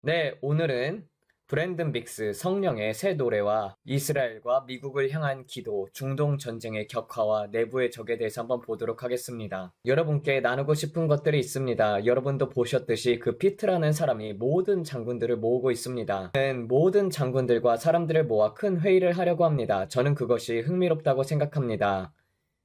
네, 오늘은 브랜든 빅스 성령의 새 노래와 이스라엘과 미국을 향한 기도, 중동 전쟁의 격화와 내부의 적에 대해서 한번 보도록 하겠습니다. 여러분께 나누고 싶은 것들이 있습니다. 여러분도 보셨듯이 그 피트라는 사람이 모든 장군들을 모으고 있습니다. 저는 모든 장군들과 사람들을 모아 큰 회의를 하려고 합니다. 저는 그것이 흥미롭다고 생각합니다.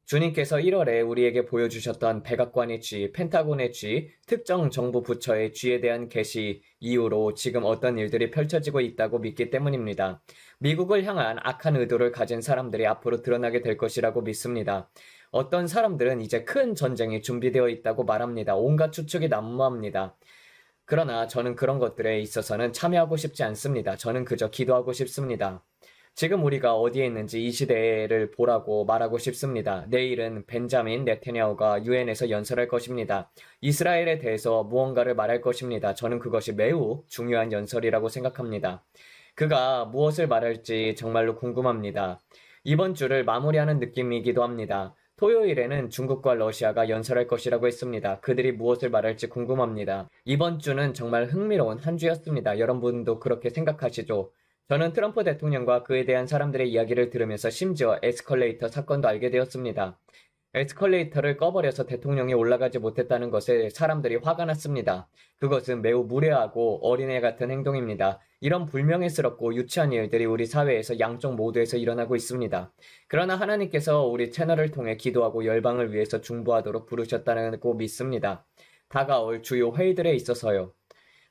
주님께서 1월에 우리에게 보여주셨던 백악관의 쥐, 펜타곤의 쥐, 특정 정부 부처의 쥐에 대한 계시 이후로 지금 어떤 일들이 펼쳐지고 있다고 믿기 때문입니다. 미국을 향한 악한 의도를 가진 사람들이 앞으로 드러나게 될 것이라고 믿습니다. 어떤 사람들은 이제 큰 전쟁이 준비되어 있다고 말합니다. 온갖 추측이 난무합니다. 그러나 저는 그런 것들에 있어서는 참여하고 싶지 않습니다. 저는 그저 기도하고 싶습니다. 지금 우리가 어디에 있는지 이 시대를 보라고 말하고 싶습니다. 내일은 벤자민 네타냐후가 유엔에서 연설할 것입니다. 이스라엘에 대해서 무언가를 말할 것입니다. 저는 그것이 매우 중요한 연설이라고 생각합니다. 그가 무엇을 말할지 정말로 궁금합니다. 이번 주를 마무리하는 느낌이기도 합니다. 토요일에는 중국과 러시아가 연설할 것이라고 했습니다. 그들이 무엇을 말할지 궁금합니다. 이번 주는 정말 흥미로운 한 주였습니다. 여러분도 그렇게 생각하시죠? 저는 트럼프 대통령과 그에 대한 사람들의 이야기를 들으면서 심지어 에스컬레이터 사건도 알게 되었습니다. 에스컬레이터를 꺼버려서 대통령이 올라가지 못했다는 것에 사람들이 화가 났습니다. 그것은 매우 무례하고 어린애 같은 행동입니다. 이런 불명예스럽고 유치한 일들이 우리 사회에서 양쪽 모두에서 일어나고 있습니다. 그러나 하나님께서 우리 채널을 통해 기도하고 열방을 위해서 중보하도록 부르셨다고 믿습니다. 다가올 주요 회의들에 있어서요.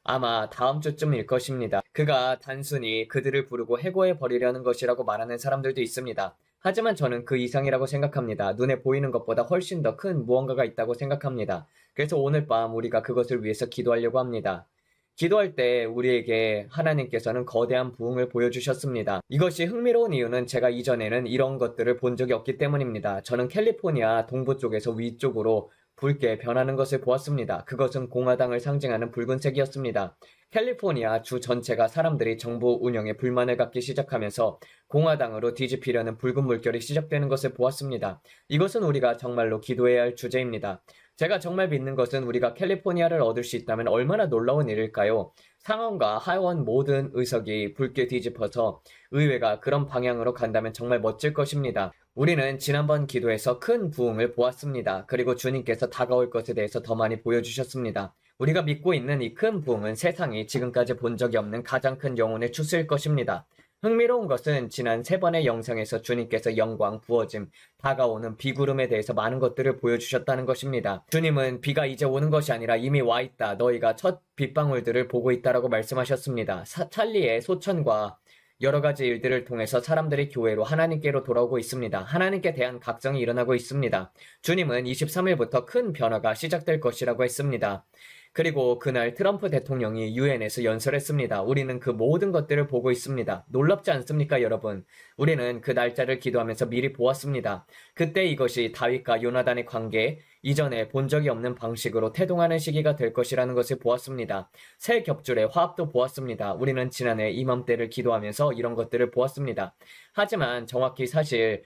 아마 다음 주쯤일 것입니다. 그가 단순히 그들을 부르고 해고해 버리려는 것이라고 말하는 사람들도 있습니다. 하지만 저는 그 이상이라고 생각합니다. 눈에 보이는 것보다 훨씬 더 큰 무언가가 있다고 생각합니다. 그래서 오늘 밤 우리가 그것을 위해서 기도하려고 합니다. 기도할 때 우리에게 하나님께서는 거대한 부흥을 보여주셨습니다. 이것이 흥미로운 이유는 제가 이전에는 이런 것들을 본 적이 없기 때문입니다. 저는 캘리포니아 동부 쪽에서 위쪽으로 붉게 변하는 것을 보았습니다. 그것은 공화당을 상징하는 붉은색이었습니다. 캘리포니아 주 전체가 사람들이 정부 운영에 불만을 갖기 시작하면서 공화당으로 뒤집히려는 붉은 물결이 시작되는 것을 보았습니다. 이것은 우리가 정말로 기도해야 할 주제입니다. 제가 정말 믿는 것은 우리가 캘리포니아를 얻을 수 있다면 얼마나 놀라운 일일까요? 상원과 하원 모든 의석이 붉게 뒤집어서 의회가 그런 방향으로 간다면 정말 멋질 것입니다. 우리는 지난번 기도에서 큰 부흥을 보았습니다. 그리고 주님께서 다가올 것에 대해서 더 많이 보여주셨습니다. 우리가 믿고 있는 이 큰 부흥은 세상이 지금까지 본 적이 없는 가장 큰 영혼의 추수일 것입니다. 흥미로운 것은 지난 3번의 영상에서 주님께서 영광, 부어짐, 다가오는 비구름에 대해서 많은 것들을 보여주셨다는 것입니다. 주님은 비가 이제 오는 것이 아니라 이미 와 있다. 너희가 첫 빗방울들을 보고 있다라고 말씀하셨습니다. 찰리의 소천과 여러 가지 일들을 통해서 사람들이 교회로 하나님께로 돌아오고 있습니다. 하나님께 대한 각성이 일어나고 있습니다. 주님은 23일부터 큰 변화가 시작될 것이라고 했습니다. 그리고 그날 트럼프 대통령이 유엔에서 연설했습니다. 우리는 그 모든 것들을 보고 있습니다. 놀랍지 않습니까, 여러분? 우리는 그 날짜를 기도하면서 미리 보았습니다. 그때 이것이 다윗과 요나단의 관계, 이전에 본 적이 없는 방식으로 태동하는 시기가 될 것이라는 것을 보았습니다. 새 겹줄의 화합도 보았습니다. 우리는 지난해 이맘때를 기도하면서 이런 것들을 보았습니다. 하지만 정확히 사실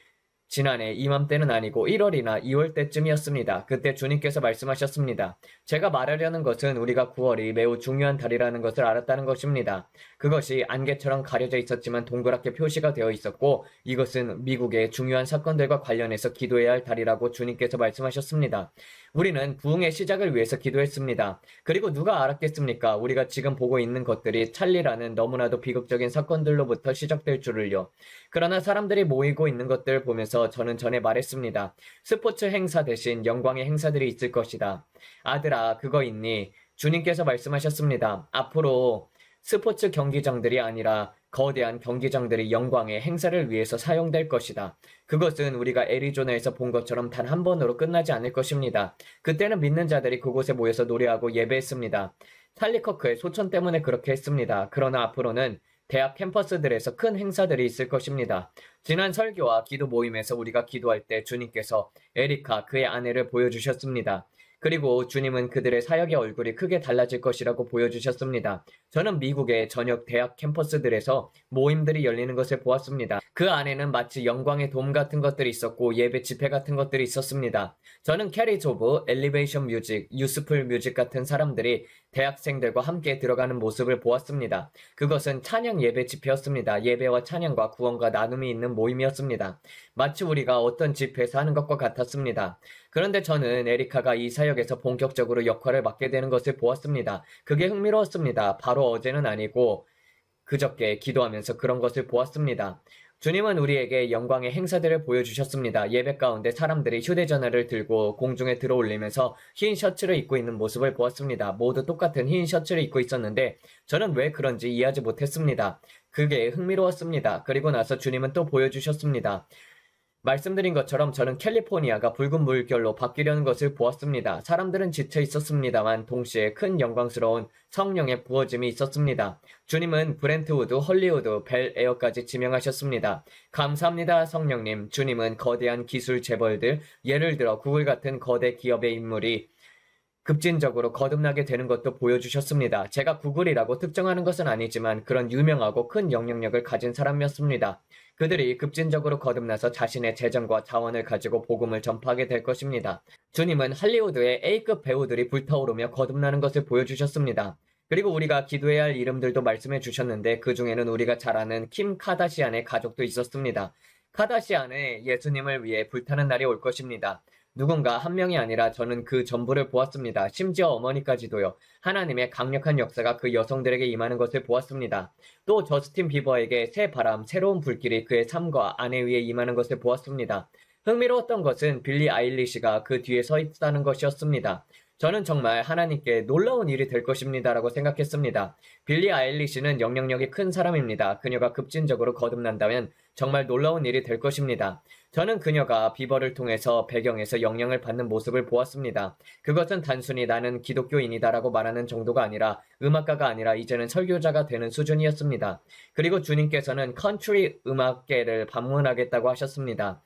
지난해 이맘때는 아니고 1월이나 2월 때쯤이었습니다. 그때 주님께서 말씀하셨습니다. 제가 말하려는 것은 우리가 9월이 매우 중요한 달이라는 것을 알았다는 것입니다. 그것이 안개처럼 가려져 있었지만 동그랗게 표시가 되어 있었고 이것은 미국의 중요한 사건들과 관련해서 기도해야 할 달이라고 주님께서 말씀하셨습니다. 우리는 부흥의 시작을 위해서 기도했습니다. 그리고 누가 알았겠습니까? 우리가 지금 보고 있는 것들이 찰리라는 너무나도 비극적인 사건들로부터 시작될 줄을요. 그러나 사람들이 모이고 있는 것들을 보면서 저는 전에 말했습니다. 스포츠 행사 대신 영광의 행사들이 있을 것이다. 아들아, 그거 있니? 주님께서 말씀하셨습니다. 앞으로 스포츠 경기장들이 아니라 거대한 경기장들이 영광의 행사를 위해서 사용될 것이다. 그것은 우리가 애리조나에서 본 것처럼 단 한 번으로 끝나지 않을 것입니다. 그때는 믿는 자들이 그곳에 모여서 노래하고 예배했습니다. 찰리 커크의 소천 때문에 그렇게 했습니다. 그러나 앞으로는 대학 캠퍼스들에서 큰 행사들이 있을 것입니다. 지난 설교와 기도 모임에서 우리가 기도할 때 주님께서 에리카 그의 아내를 보여주셨습니다. 그리고 주님은 그들의 사역의 얼굴이 크게 달라질 것이라고 보여주셨습니다. 저는 미국의 전역 대학 캠퍼스들에서 모임들이 열리는 것을 보았습니다. 그 안에는 마치 영광의 돔 같은 것들이 있었고 예배 집회 같은 것들이 있었습니다. 저는 캐리즈 오브 엘리베이션 뮤직, 유스풀 뮤직 같은 사람들이 대학생들과 함께 들어가는 모습을 보았습니다. 그것은 찬양 예배 집회였습니다. 예배와 찬양과 구원과 나눔이 있는 모임이었습니다. 마치 우리가 어떤 집회에서 하는 것과 같았습니다. 그런데 저는 에리카가 이 사역에서 본격적으로 역할을 맡게 되는 것을 보았습니다. 그게 흥미로웠습니다. 바로 어제는 아니고 그저께 기도하면서 그런 것을 보았습니다. 주님은 우리에게 영광의 행사들을 보여주셨습니다. 예배 가운데 사람들이 휴대전화를 들고 공중에 들어올리면서 흰 셔츠를 입고 있는 모습을 보았습니다. 모두 똑같은 흰 셔츠를 입고 있었는데 저는 왜 그런지 이해하지 못했습니다. 그게 흥미로웠습니다. 그리고 나서 주님은 또 보여주셨습니다. 말씀드린 것처럼 저는 캘리포니아가 붉은 물결로 바뀌려는 것을 보았습니다. 사람들은 지쳐 있었습니다만 동시에 큰 영광스러운 성령의 부어짐이 있었습니다. 주님은 브렌트우드, 헐리우드, 벨 에어까지 지명하셨습니다. 감사합니다, 성령님. 주님은 거대한 기술 재벌들, 예를 들어 구글 같은 거대 기업의 인물이 급진적으로 거듭나게 되는 것도 보여주셨습니다. 제가 구글이라고 특정하는 것은 아니지만 그런 유명하고 큰 영향력을 가진 사람이었습니다. 그들이 급진적으로 거듭나서 자신의 재정과 자원을 가지고 복음을 전파하게 될 것입니다. 주님은 할리우드의 A급 배우들이 불타오르며 거듭나는 것을 보여주셨습니다. 그리고 우리가 기도해야 할 이름들도 말씀해 주셨는데 그 중에는 우리가 잘 아는 킴 카다시안의 가족도 있었습니다. 카다시안의 예수님을 위해 불타는 날이 올 것입니다. 누군가 한 명이 아니라 저는 그 전부를 보았습니다. 심지어 어머니까지도요. 하나님의 강력한 역사가 그 여성들에게 임하는 것을 보았습니다. 또 저스틴 비버에게 새 바람, 새로운 불길이 그의 삶과 아내 위에 임하는 것을 보았습니다. 흥미로웠던 것은 빌리 아일리시가 그 뒤에 서 있다는 것이었습니다. 저는 정말 하나님께 놀라운 일이 될 것입니다라고 생각했습니다. 빌리 아일리시는 영향력이 큰 사람입니다. 그녀가 급진적으로 거듭난다면 정말 놀라운 일이 될 것입니다. 저는 그녀가 비버를 통해서 배경에서 영향을 받는 모습을 보았습니다. 그것은 단순히 나는 기독교인이다라고 말하는 정도가 아니라 음악가가 아니라 이제는 설교자가 되는 수준이었습니다. 그리고 주님께서는 컨트리 음악계를 방문하겠다고 하셨습니다.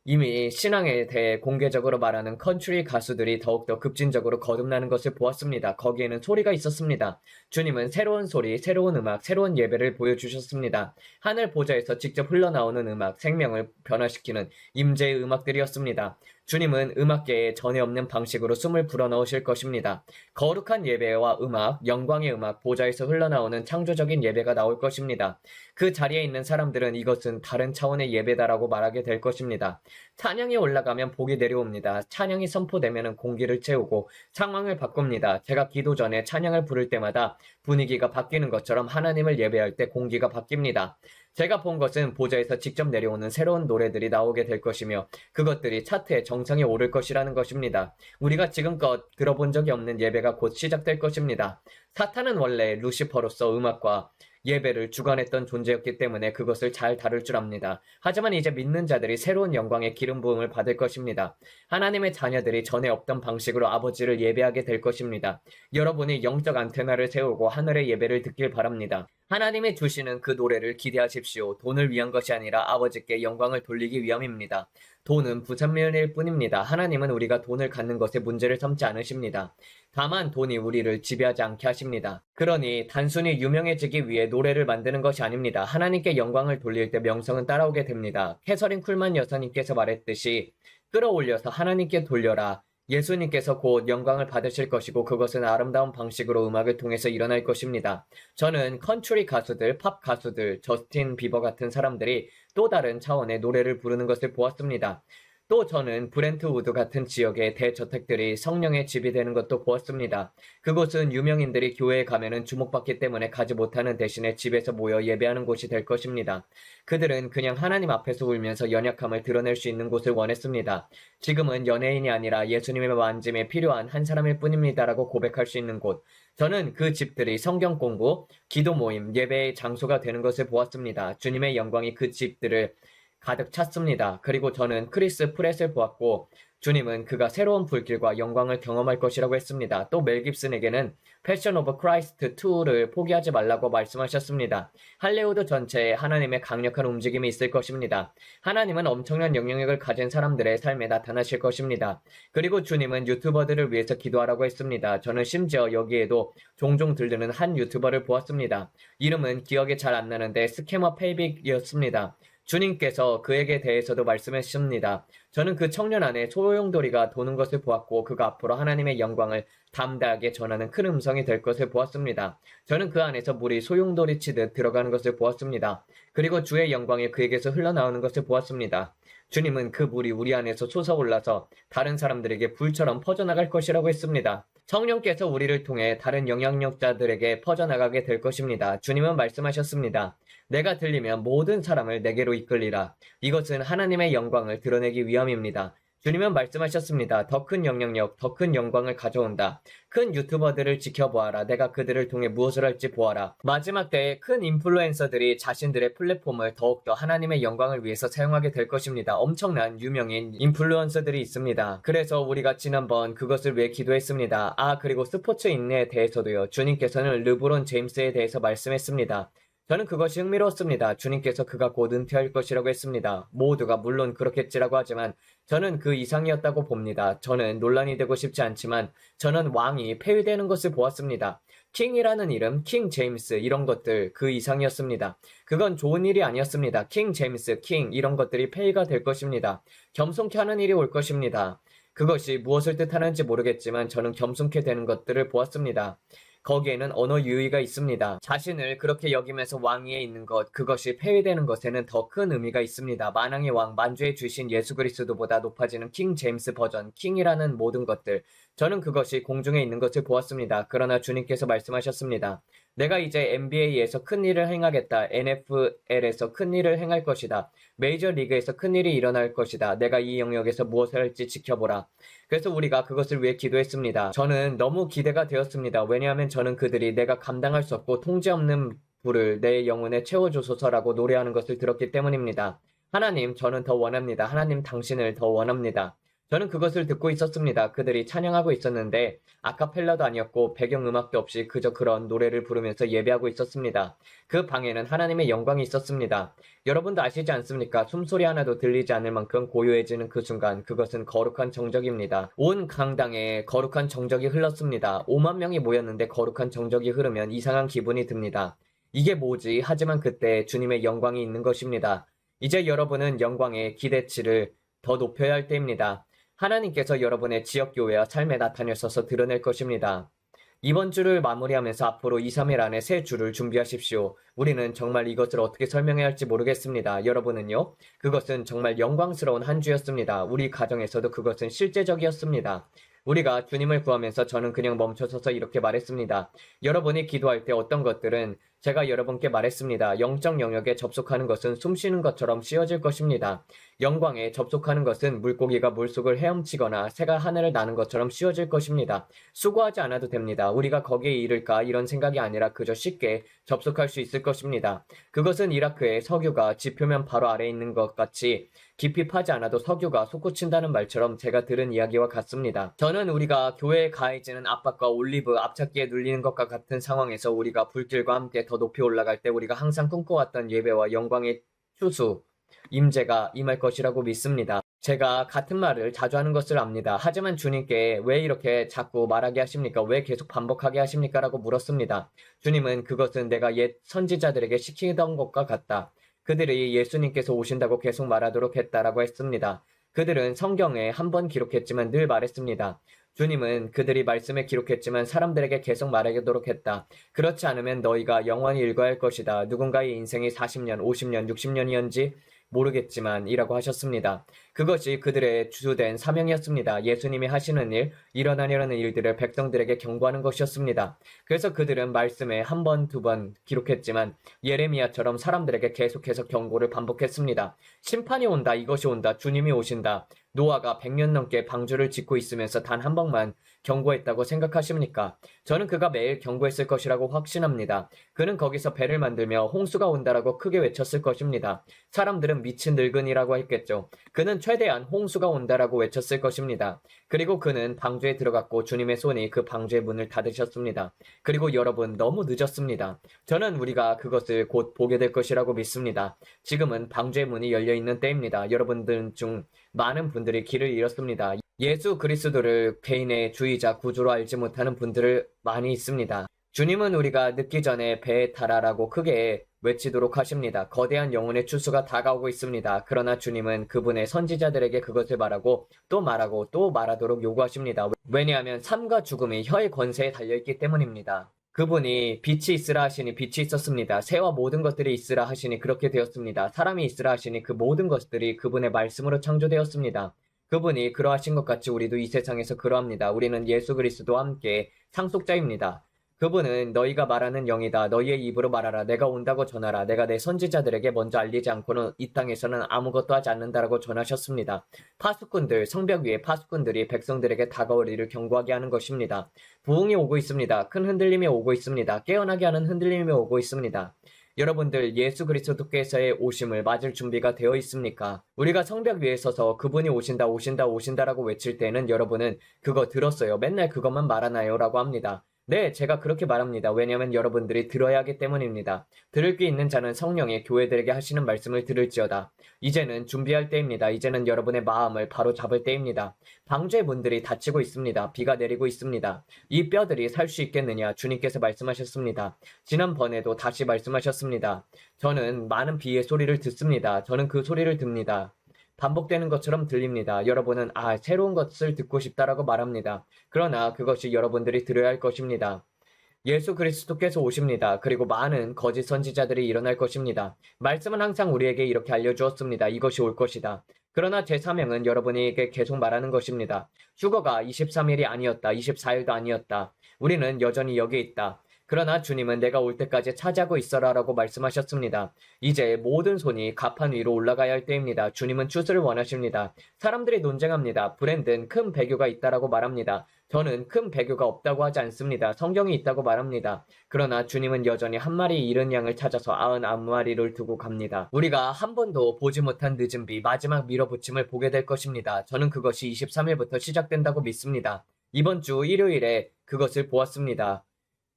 이미 신앙에 대해 공개적으로 말하는 컨트리 가수들이 더욱더 급진적으로 거듭나는 것을 보았습니다. 거기에는 소리가 있었습니다. 주님은 새로운 소리, 새로운 음악, 새로운 예배를 보여주셨습니다. 하늘 보좌에서 직접 흘러나오는 음악, 생명을 변화시키는 임재의 음악들이었습니다. 주님은 음악계에 전에 없는 방식으로 숨을 불어넣으실 것입니다. 거룩한 예배와 음악, 영광의 음악, 보좌에서 흘러나오는 창조적인 예배가 나올 것입니다. 그 자리에 있는 사람들은 이것은 다른 차원의 예배다라고 말하게 될 것입니다. 찬양이 올라가면 복이 내려옵니다. 찬양이 선포되면 공기를 채우고 상황을 바꿉니다. 제가 기도 전에 찬양을 부를 때마다 분위기가 바뀌는 것처럼 하나님을 예배할 때 공기가 바뀝니다. 제가 본 것은 보좌에서 직접 내려오는 새로운 노래들이 나오게 될 것이며 그것들이 차트의 정상에 오를 것이라는 것입니다. 우리가 지금껏 들어본 적이 없는 예배가 곧 시작될 것입니다. 사탄은 원래 루시퍼로서 음악과 예배를 주관했던 존재였기 때문에 그것을 잘 다룰 줄 압니다. 하지만 이제 믿는 자들이 새로운 영광의 기름 부음을 받을 것입니다. 하나님의 자녀들이 전에 없던 방식으로 아버지를 예배하게 될 것입니다. 여러분이 영적 안테나를 세우고 하늘의 예배를 듣길 바랍니다. 하나님이 주시는 그 노래를 기대하십시오. 돈을 위한 것이 아니라 아버지께 영광을 돌리기 위함입니다. 돈은 부산면일 뿐입니다. 하나님은 우리가 돈을 갖는 것에 문제를 삼지 않으십니다. 다만 돈이 우리를 지배하지 않게 하십니다. 그러니 단순히 유명해지기 위해 노래를 만드는 것이 아닙니다. 하나님께 영광을 돌릴 때 명성은 따라오게 됩니다. 캐서린 쿨만 여사님께서 말했듯이 끌어올려서 하나님께 돌려라. 예수님께서 곧 영광을 받으실 것이고 그것은 아름다운 방식으로 음악을 통해서 일어날 것입니다. 저는 컨트리 가수들, 팝 가수들, 저스틴 비버 같은 사람들이 또 다른 차원의 노래를 부르는 것을 보았습니다. 또 저는 브렌트우드 같은 지역의 대저택들이 성령의 집이 되는 것도 보았습니다. 그곳은 유명인들이 교회에 가면은 주목받기 때문에 가지 못하는 대신에 집에서 모여 예배하는 곳이 될 것입니다. 그들은 그냥 하나님 앞에서 울면서 연약함을 드러낼 수 있는 곳을 원했습니다. 지금은 연예인이 아니라 예수님의 만짐에 필요한 한 사람일 뿐입니다라고 고백할 수 있는 곳. 저는 그 집들이 성경 공부, 기도 모임, 예배의 장소가 되는 것을 보았습니다. 주님의 영광이 그 집들을 가득 찼습니다. 그리고 저는 크리스 프렛을 보았고 주님은 그가 새로운 불길과 영광을 경험할 것이라고 했습니다. 또 멜 깁슨에게는 패션 오브 크라이스트 2를 포기하지 말라고 말씀하셨습니다. 할리우드 전체에 하나님의 강력한 움직임이 있을 것입니다. 하나님은 엄청난 영향력을 가진 사람들의 삶에 나타나실 것입니다. 그리고 주님은 유튜버들을 위해서 기도하라고 했습니다. 저는 심지어 여기에도 종종 들르는 한 유튜버를 보았습니다. 이름은 기억이 잘 안 나는데 스캐머 페이빅이었습니다. 주님께서 그에게 대해서도 말씀하십니다. 저는 그 청년 안에 소용돌이가 도는 것을 보았고 그가 앞으로 하나님의 영광을 담대하게 전하는 큰 음성이 될 것을 보았습니다. 저는 그 안에서 물이 소용돌이 치듯 들어가는 것을 보았습니다. 그리고 주의 영광이 그에게서 흘러나오는 것을 보았습니다. 주님은 그 물이 우리 안에서 솟아올라서 다른 사람들에게 불처럼 퍼져나갈 것이라고 했습니다. 성령께서 우리를 통해 다른 영향력자들에게 퍼져나가게 될 것입니다. 주님은 말씀하셨습니다. 내가 들리면 모든 사람을 내게로 이끌리라. 이것은 하나님의 영광을 드러내기 위함입니다. 주님은 말씀하셨습니다. 더 큰 영향력, 더 큰 영광을 가져온다. 큰 유튜버들을 지켜보아라. 내가 그들을 통해 무엇을 할지 보아라. 마지막 때에 큰 인플루엔서들이 자신들의 플랫폼을 더욱더 하나님의 영광을 위해서 사용하게 될 것입니다. 엄청난 유명인 인플루언서들이 있습니다. 그래서 우리가 지난번 그것을 위해 기도했습니다. 그리고 스포츠인에 대해서도요. 주님께서는 르브론 제임스에 대해서 말씀했습니다. 저는 그것이 흥미로웠습니다. 주님께서 그가 곧 은퇴할 것이라고 했습니다. 모두가 물론 그렇겠지라고 하지만 저는 그 이상이었다고 봅니다. 저는 논란이 되고 싶지 않지만 저는 왕이 폐위되는 것을 보았습니다. 킹이라는 이름, 킹 제임스 이런 것들 그 이상이었습니다. 그건 좋은 일이 아니었습니다. 킹 제임스, 킹 이런 것들이 폐위가 될 것입니다. 겸손케 하는 일이 올 것입니다. 그것이 무엇을 뜻하는지 모르겠지만 저는 겸손케 되는 것들을 보았습니다. 거기에는 언어 유의가 있습니다. 자신을 그렇게 여기면서 왕위에 있는 것, 그것이 폐위되는 것에는 더 큰 의미가 있습니다. 만왕의 왕, 만주의 주신 예수 그리스도보다 높아지는 킹 제임스 버전, 킹이라는 모든 것들, 저는 그것이 공중에 있는 것을 보았습니다. 그러나 주님께서 말씀하셨습니다. 내가 이제 NBA에서 큰 일을 행하겠다. NFL에서 큰 일을 행할 것이다. 메이저리그에서 큰 일이 일어날 것이다. 내가 이 영역에서 무엇을 할지 지켜보라. 그래서 우리가 그것을 위해 기도했습니다. 저는 너무 기대가 되었습니다. 왜냐하면 저는 그들이 내가 감당할 수 없고 통제 없는 불을 내 영혼에 채워주소서라고 노래하는 것을 들었기 때문입니다. 하나님, 저는 더 원합니다. 하나님, 당신을 더 원합니다. 저는 그것을 듣고 있었습니다. 그들이 찬양하고 있었는데 아카펠라도 아니었고 배경음악도 없이 그저 그런 노래를 부르면서 예배하고 있었습니다. 그 방에는 하나님의 영광이 있었습니다. 여러분도 아시지 않습니까? 숨소리 하나도 들리지 않을 만큼 고요해지는 그 순간, 그것은 거룩한 정적입니다. 온 강당에 거룩한 정적이 흘렀습니다. 5만 명이 모였는데 거룩한 정적이 흐르면 이상한 기분이 듭니다. 이게 뭐지? 하지만 그때 주님의 영광이 있는 것입니다. 이제 여러분은 영광의 기대치를 더 높여야 할 때입니다. 하나님께서 여러분의 지역교회와 삶에 나타내셔서 드러낼 것입니다. 이번 주를 마무리하면서 앞으로 2, 3일 안에 새 주를 준비하십시오. 우리는 정말 이것을 어떻게 설명해야 할지 모르겠습니다. 여러분은요? 그것은 정말 영광스러운 한 주였습니다. 우리 가정에서도 그것은 실제적이었습니다. 우리가 주님을 구하면서 저는 그냥 멈춰서서 이렇게 말했습니다. 여러분이 기도할 때 어떤 것들은 제가 여러분께 말했습니다. 영적 영역에 접속하는 것은 숨 쉬는 것처럼 쉬워질 것입니다. 영광에 접속하는 것은 물고기가 물속을 헤엄치거나 새가 하늘을 나는 것처럼 쉬워질 것입니다. 수고하지 않아도 됩니다. 우리가 거기에 이를까 이런 생각이 아니라 그저 쉽게 접속할 수 있을 것입니다. 그것은 이라크의 석유가 지표면 바로 아래에 있는 것 같이 깊이 파지 않아도 석유가 솟구친다는 말처럼 제가 들은 이야기와 같습니다. 저는 우리가 교회에 가해지는 압박과 올리브 앞찾기에 눌리는 것과 같은 상황에서 우리가 불길과 함께 더 높이 올라갈 때 우리가 항상 꿈꿔왔던 예배와 영광의 추수, 임재가 임할 것이라고 믿습니다. 제가 같은 말을 자주 하는 것을 압니다. 하지만 주님께 왜 이렇게 자꾸 말하게 하십니까? 왜 계속 반복하게 하십니까? 라고 물었습니다. 주님은 그것은 내가 옛 선지자들에게 시키던 것과 같다. 그들이 예수님께서 오신다고 계속 말하도록 했다라고 했습니다. 그들은 성경에 한 번 기록했지만 늘 말했습니다. 주님은 그들이 말씀에 기록했지만 사람들에게 계속 말하도록 했다. 그렇지 않으면 너희가 영원히 읽어야 할 것이다. 누군가의 인생이 40년, 50년, 60년이었는지 모르겠지만 이라고 하셨습니다. 그것이 그들의 주된 사명이었습니다. 예수님이 하시는 일, 일어나려는 일들을 백성들에게 경고하는 것이었습니다. 그래서 그들은 말씀에 한 번, 두 번 기록했지만 예레미야처럼 사람들에게 계속해서 경고를 반복했습니다. 심판이 온다, 이것이 온다, 주님이 오신다. 노아가 100년 넘게 방주를 짓고 있으면서 단 한 번만 경고했다고 생각하십니까? 저는 그가 매일 경고했을 것이라고 확신합니다. 그는 거기서 배를 만들며 홍수가 온다라고 크게 외쳤을 것입니다. 사람들은 미친 늙은이라고 했겠죠. 그는 최대한 홍수가 온다라고 외쳤을 것입니다. 그리고 그는 방주에 들어갔고 주님의 손이 그 방주의 문을 닫으셨습니다. 그리고 여러분, 너무 늦었습니다. 저는 우리가 그것을 곧 보게 될 것이라고 믿습니다. 지금은 방주의 문이 열려있는 때입니다. 여러분들 중 많은 분들이 길을 잃었습니다. 예수 그리스도를 개인의 주이자 구주로 알지 못하는 분들을 많이 있습니다. 주님은 우리가 늦기 전에 배에 타라라고 크게 외치도록 하십니다. 거대한 영혼의 추수가 다가오고 있습니다. 그러나 주님은 그분의 선지자들에게 그것을 말하고 또 말하고 또 말하도록 요구하십니다. 왜냐하면 삶과 죽음이 혀의 권세에 달려있기 때문입니다. 그분이 빛이 있으라 하시니 빛이 있었습니다. 새와 모든 것들이 있으라 하시니 그렇게 되었습니다. 사람이 있으라 하시니 그 모든 것들이 그분의 말씀으로 창조되었습니다. 그분이 그러하신 것 같이 우리도 이 세상에서 그러합니다. 우리는 예수 그리스도와 함께 상속자입니다. 그분은 너희가 말하는 영이다. 너희의 입으로 말하라. 내가 온다고 전하라. 내가 내 선지자들에게 먼저 알리지 않고는 이 땅에서는 아무것도 하지 않는다라고 전하셨습니다. 파수꾼들, 성벽 위에 파수꾼들이 백성들에게 다가올 일을 경고하게 하는 것입니다. 부흥이 오고 있습니다. 큰 흔들림이 오고 있습니다. 깨어나게 하는 흔들림이 오고 있습니다. 여러분들 예수 그리스도께서의 오심을 맞을 준비가 되어 있습니까? 우리가 성벽 위에 서서 그분이 오신다 오신다 오신다라고 외칠 때는 여러분은 그거 들었어요. 맨날 그것만 말하나요? 라고 합니다. 네, 제가 그렇게 말합니다. 왜냐하면 여러분들이 들어야 하기 때문입니다. 들을 귀 있는 자는 성령이 교회들에게 하시는 말씀을 들을지어다. 이제는 준비할 때입니다. 이제는 여러분의 마음을 바로 잡을 때입니다. 방주의 문들이 닫히고 있습니다. 비가 내리고 있습니다. 이 뼈들이 살 수 있겠느냐? 주님께서 말씀하셨습니다. 지난번에도 다시 말씀하셨습니다. 저는 많은 비의 소리를 듣습니다. 저는 그 소리를 듭니다. 반복되는 것처럼 들립니다. 여러분은 새로운 것을 듣고 싶다라고 말합니다. 그러나 그것이 여러분들이 들어야 할 것입니다. 예수 그리스도께서 오십니다. 그리고 많은 거짓 선지자들이 일어날 것입니다. 말씀은 항상 우리에게 이렇게 알려주었습니다. 이것이 올 것이다. 그러나 제 사명은 여러분에게 계속 말하는 것입니다. 휴거가 23일이 아니었다. 24일도 아니었다. 우리는 여전히 여기에 있다. 그러나 주님은 내가 올 때까지 차지하고 있어라 라고 말씀하셨습니다. 이제 모든 손이 가판 위로 올라가야 할 때입니다. 주님은 추수를 원하십니다. 사람들이 논쟁합니다. 브랜든 큰 배교가 있다라고 말합니다. 저는 큰 배교가 없다고 하지 않습니다. 성경이 있다고 말합니다. 그러나 주님은 여전히 한 마리 잃은 양을 찾아서 99마리를 두고 갑니다. 우리가 한 번도 보지 못한 늦은 비, 마지막 밀어붙임을 보게 될 것입니다. 저는 그것이 23일부터 시작된다고 믿습니다. 이번 주 일요일에 그것을 보았습니다.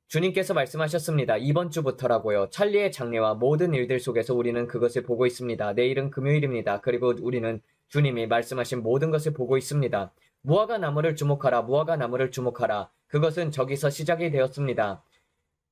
주님께서 말씀하셨습니다. 이번 주부터라고요. 찰리의 장례와 모든 일들 속에서 우리는 그것을 보고 있습니다. 내일은 금요일입니다. 그리고 우리는 주님이 말씀하신 모든 것을 보고 있습니다. 무화과 나무를 주목하라. 무화과 나무를 주목하라. 그것은 저기서 시작이 되었습니다.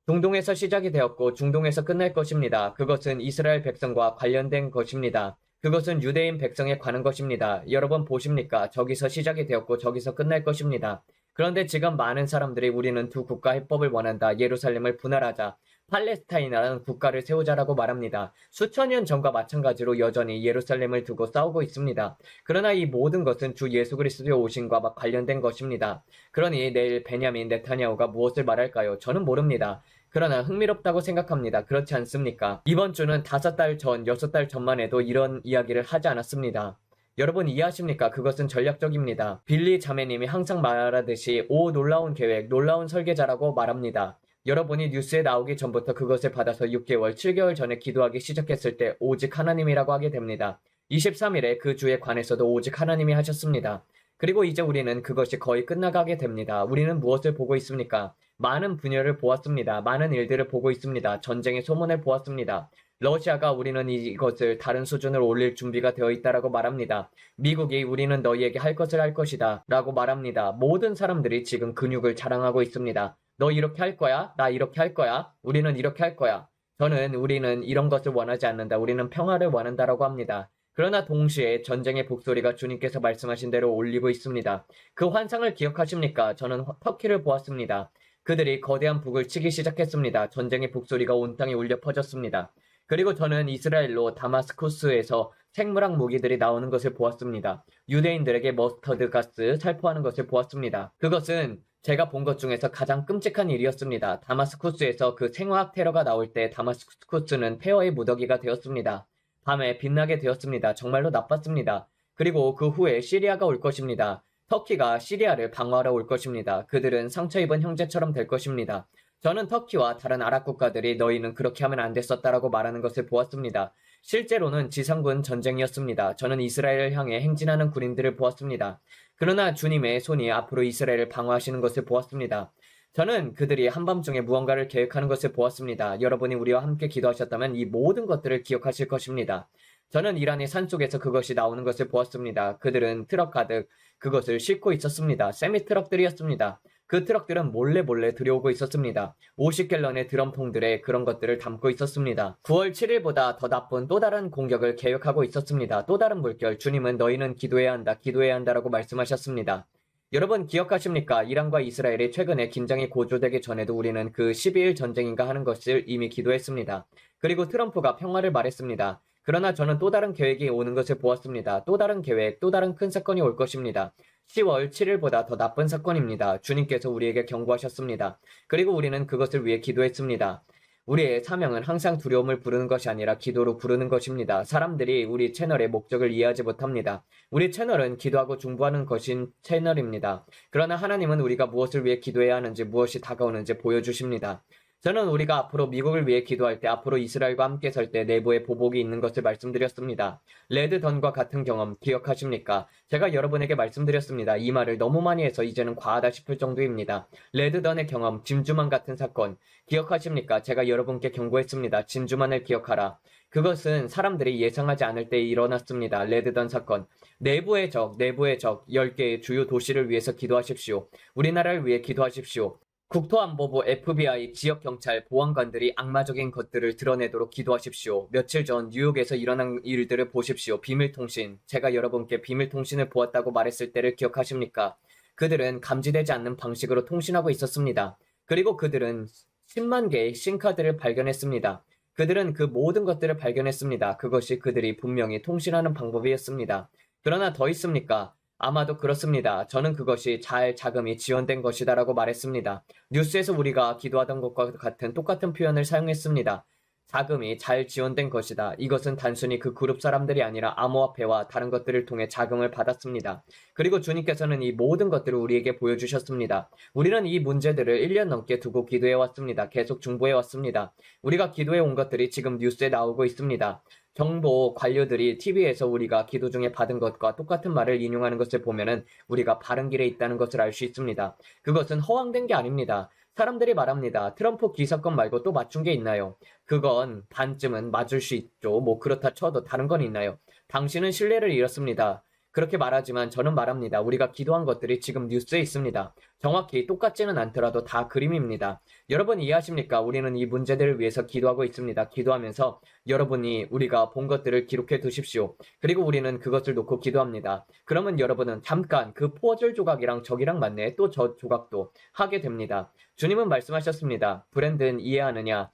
중동에서 시작이 되었고 중동에서 끝날 것입니다. 그것은 이스라엘 백성과 관련된 것입니다. 그것은 유대인 백성에 관한 것입니다. 여러분 보십니까? 저기서 시작이 되었고 저기서 끝날 것입니다. 그런데 지금 많은 사람들이 우리는 두 국가 해법을 원한다. 예루살렘을 분할하자. 팔레스타인이라는 국가를 세우자라고 말합니다. 수천 년 전과 마찬가지로 여전히 예루살렘을 두고 싸우고 있습니다. 그러나 이 모든 것은 주 예수 그리스도의 오심과 관련된 것입니다. 그러니 내일 베냐민 네타냐후가 무엇을 말할까요? 저는 모릅니다. 그러나 흥미롭다고 생각합니다. 그렇지 않습니까? 이번 주는 5달 전, 6달 전만 해도 이런 이야기를 하지 않았습니다. 여러분 이해하십니까? 그것은 전략적입니다. 빌리 자매님이 항상 말하듯이 놀라운 계획, 놀라운 설계자라고 말합니다. 여러분이 뉴스에 나오기 전부터 그것을 받아서 6개월, 7개월 전에 기도하기 시작했을 때 오직 하나님이라고 하게 됩니다. 23일에 그 주에 관해서도 오직 하나님이 하셨습니다. 그리고 이제 우리는 그것이 거의 끝나가게 됩니다. 우리는 무엇을 보고 있습니까? 많은 분열을 보았습니다. 많은 일들을 보고 있습니다. 전쟁의 소문을 보았습니다. 러시아가 우리는 이것을 다른 수준으로 올릴 준비가 되어 있다라고 말합니다. 미국이 우리는 너희에게 할 것을 할 것이다 라고 말합니다. 모든 사람들이 지금 근육을 자랑하고 있습니다. 너 이렇게 할 거야? 나 이렇게 할 거야? 우리는 이렇게 할 거야. 우리는 이런 것을 원하지 않는다. 우리는 평화를 원한다라고 합니다. 그러나 동시에 전쟁의 북소리가 주님께서 말씀하신 대로 울리고 있습니다. 그 환상을 기억하십니까? 저는 터키를 보았습니다. 그들이 거대한 북을 치기 시작했습니다. 전쟁의 북소리가 온 땅에 울려 퍼졌습니다. 그리고 저는 이스라엘로 다마스쿠스에서 생물학 무기들이 나오는 것을 보았습니다. 유대인들에게 머스터드 가스 살포하는 것을 보았습니다. 그것은 제가 본 것 중에서 가장 끔찍한 일이었습니다. 다마스쿠스에서 그 생화학 테러가 나올 때 다마스쿠스는 폐허의 무더기가 되었습니다. 밤에 빛나게 되었습니다. 정말로 나빴습니다. 그리고 그 후에 시리아가 올 것입니다. 터키가 시리아를 방어하러 올 것입니다. 그들은 상처 입은 형제처럼 될 것입니다. 저는 터키와 다른 아랍 국가들이 너희는 그렇게 하면 안 됐었다라고 말하는 것을 보았습니다. 실제로는 지상군 전쟁이었습니다. 저는 이스라엘을 향해 행진하는 군인들을 보았습니다. 그러나 주님의 손이 앞으로 이스라엘을 방어하시는 것을 보았습니다. 저는 그들이 한밤중에 무언가를 계획하는 것을 보았습니다. 여러분이 우리와 함께 기도하셨다면 이 모든 것들을 기억하실 것입니다. 저는 이란의 산속에서 그것이 나오는 것을 보았습니다. 그들은 트럭 가득 그것을 싣고 있었습니다. 세미 트럭들이었습니다. 그 트럭들은 몰래 들여오고 있었습니다. 50갤런의 드럼통들에 그런 것들을 담고 있었습니다. 9월 7일보다 더 나쁜 또 다른 공격을 계획하고 있었습니다. 또 다른 물결, 주님은 너희는 기도해야 한다라고 말씀하셨습니다. 여러분 기억하십니까? 이란과 이스라엘이 최근에 긴장이 고조되기 전에도 우리는 그 12일 전쟁인가 하는 것을 이미 기도했습니다. 그리고 트럼프가 평화를 말했습니다. 그러나 저는 또 다른 계획이 오는 것을 보았습니다. 또 다른 계획, 또 다른 큰 사건이 올 것입니다. 10월 7일보다 더 나쁜 사건입니다. 주님께서 우리에게 경고하셨습니다. 그리고 우리는 그것을 위해 기도했습니다. 우리의 사명은 항상 두려움을 부르는 것이 아니라 기도로 부르는 것입니다. 사람들이 우리 채널의 목적을 이해하지 못합니다. 우리 채널은 기도하고 중보하는 것인 채널입니다. 그러나 하나님은 우리가 무엇을 위해 기도해야 하는지, 무엇이 다가오는지 보여주십니다. 저는 우리가 앞으로 미국을 위해 기도할 때, 앞으로 이스라엘과 함께 설 때 내부에 보복이 있는 것을 말씀드렸습니다. 레드던과 같은 경험 기억하십니까? 제가 여러분에게 말씀드렸습니다. 이 말을 너무 많이 해서 이제는 과하다 싶을 정도입니다. 레드던의 경험, 진주만 같은 사건 기억하십니까? 제가 여러분께 경고했습니다. 진주만을 기억하라. 그것은 사람들이 예상하지 않을 때 일어났습니다. 레드던 사건. 내부의 적 10개의 주요 도시를 위해서 기도하십시오. 우리나라를 위해 기도하십시오. 국토안보부, FBI, 지역경찰, 보안관들이 악마적인 것들을 드러내도록 기도하십시오. 며칠 전 뉴욕에서 일어난 일들을 보십시오. 비밀통신. 제가 여러분께 비밀통신을 보았다고 말했을 때를 기억하십니까? 그들은 감지되지 않는 방식으로 통신하고 있었습니다. 그리고 그들은 10만 개의 싱카드를 발견했습니다. 그들은 그 모든 것들을 발견했습니다. 그것이 그들이 분명히 통신하는 방법이었습니다. 그러나 더 있습니까? 아마도 그렇습니다. 저는 그것이 잘 자금이 지원된 것이다라고 말했습니다. 뉴스에서 우리가 기도하던 것과 같은 똑같은 표현을 사용했습니다. 자금이 잘 지원된 것이다. 이것은 단순히 그 그룹 사람들이 아니라 암호화폐와 다른 것들을 통해 자금을 받았습니다. 그리고 주님께서는 이 모든 것들을 우리에게 보여주셨습니다. 우리는 이 문제들을 1년 넘게 두고 기도해왔습니다. 계속 중보해왔습니다. 우리가 기도해온 것들이 지금 뉴스에 나오고 있습니다. 정보 관료들이 TV에서 우리가 기도 중에 받은 것과 똑같은 말을 인용하는 것을 보면은 우리가 바른 길에 있다는 것을 알 수 있습니다. 그것은 허황된 게 아닙니다. 사람들이 말합니다. 트럼프 기사건 말고 또 맞춘 게 있나요? 그건 반쯤은 맞을 수 있죠. 뭐 그렇다 쳐도 다른 건 있나요? 당신은 신뢰를 잃었습니다. 그렇게 말하지만 저는 말합니다. 우리가 기도한 것들이 지금 뉴스에 있습니다. 정확히 똑같지는 않더라도 다 그림입니다. 여러분 이해하십니까? 우리는 이 문제들을 위해서 기도하고 있습니다. 기도하면서 여러분이 우리가 본 것들을 기록해 두십시오. 그리고 우리는 그것을 놓고 기도합니다. 그러면 여러분은 잠깐 그 퍼즐 조각이랑 저기랑 맞네. 또 저 조각도 하게 됩니다. 주님은 말씀하셨습니다. 브랜든 이해하느냐?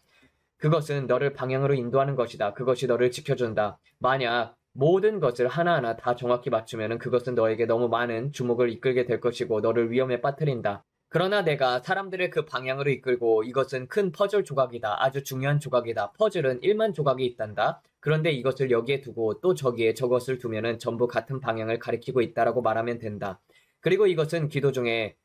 그것은 너를 방향으로 인도하는 것이다. 그것이 너를 지켜준다. 만약 모든 것을 하나하나 다 정확히 맞추면 그것은 너에게 너무 많은 주목을 이끌게 될 것이고 너를 위험에 빠뜨린다. 그러나 내가 사람들을 그 방향으로 이끌고 이것은 큰 퍼즐 조각이다. 아주 중요한 조각이다. 퍼즐은 1만 조각이 있단다. 그런데 이것을 여기에 두고 또 저기에 저것을 두면은 전부 같은 방향을 가리키고 있다라고 말하면 된다. 그리고 이것은 기도 중에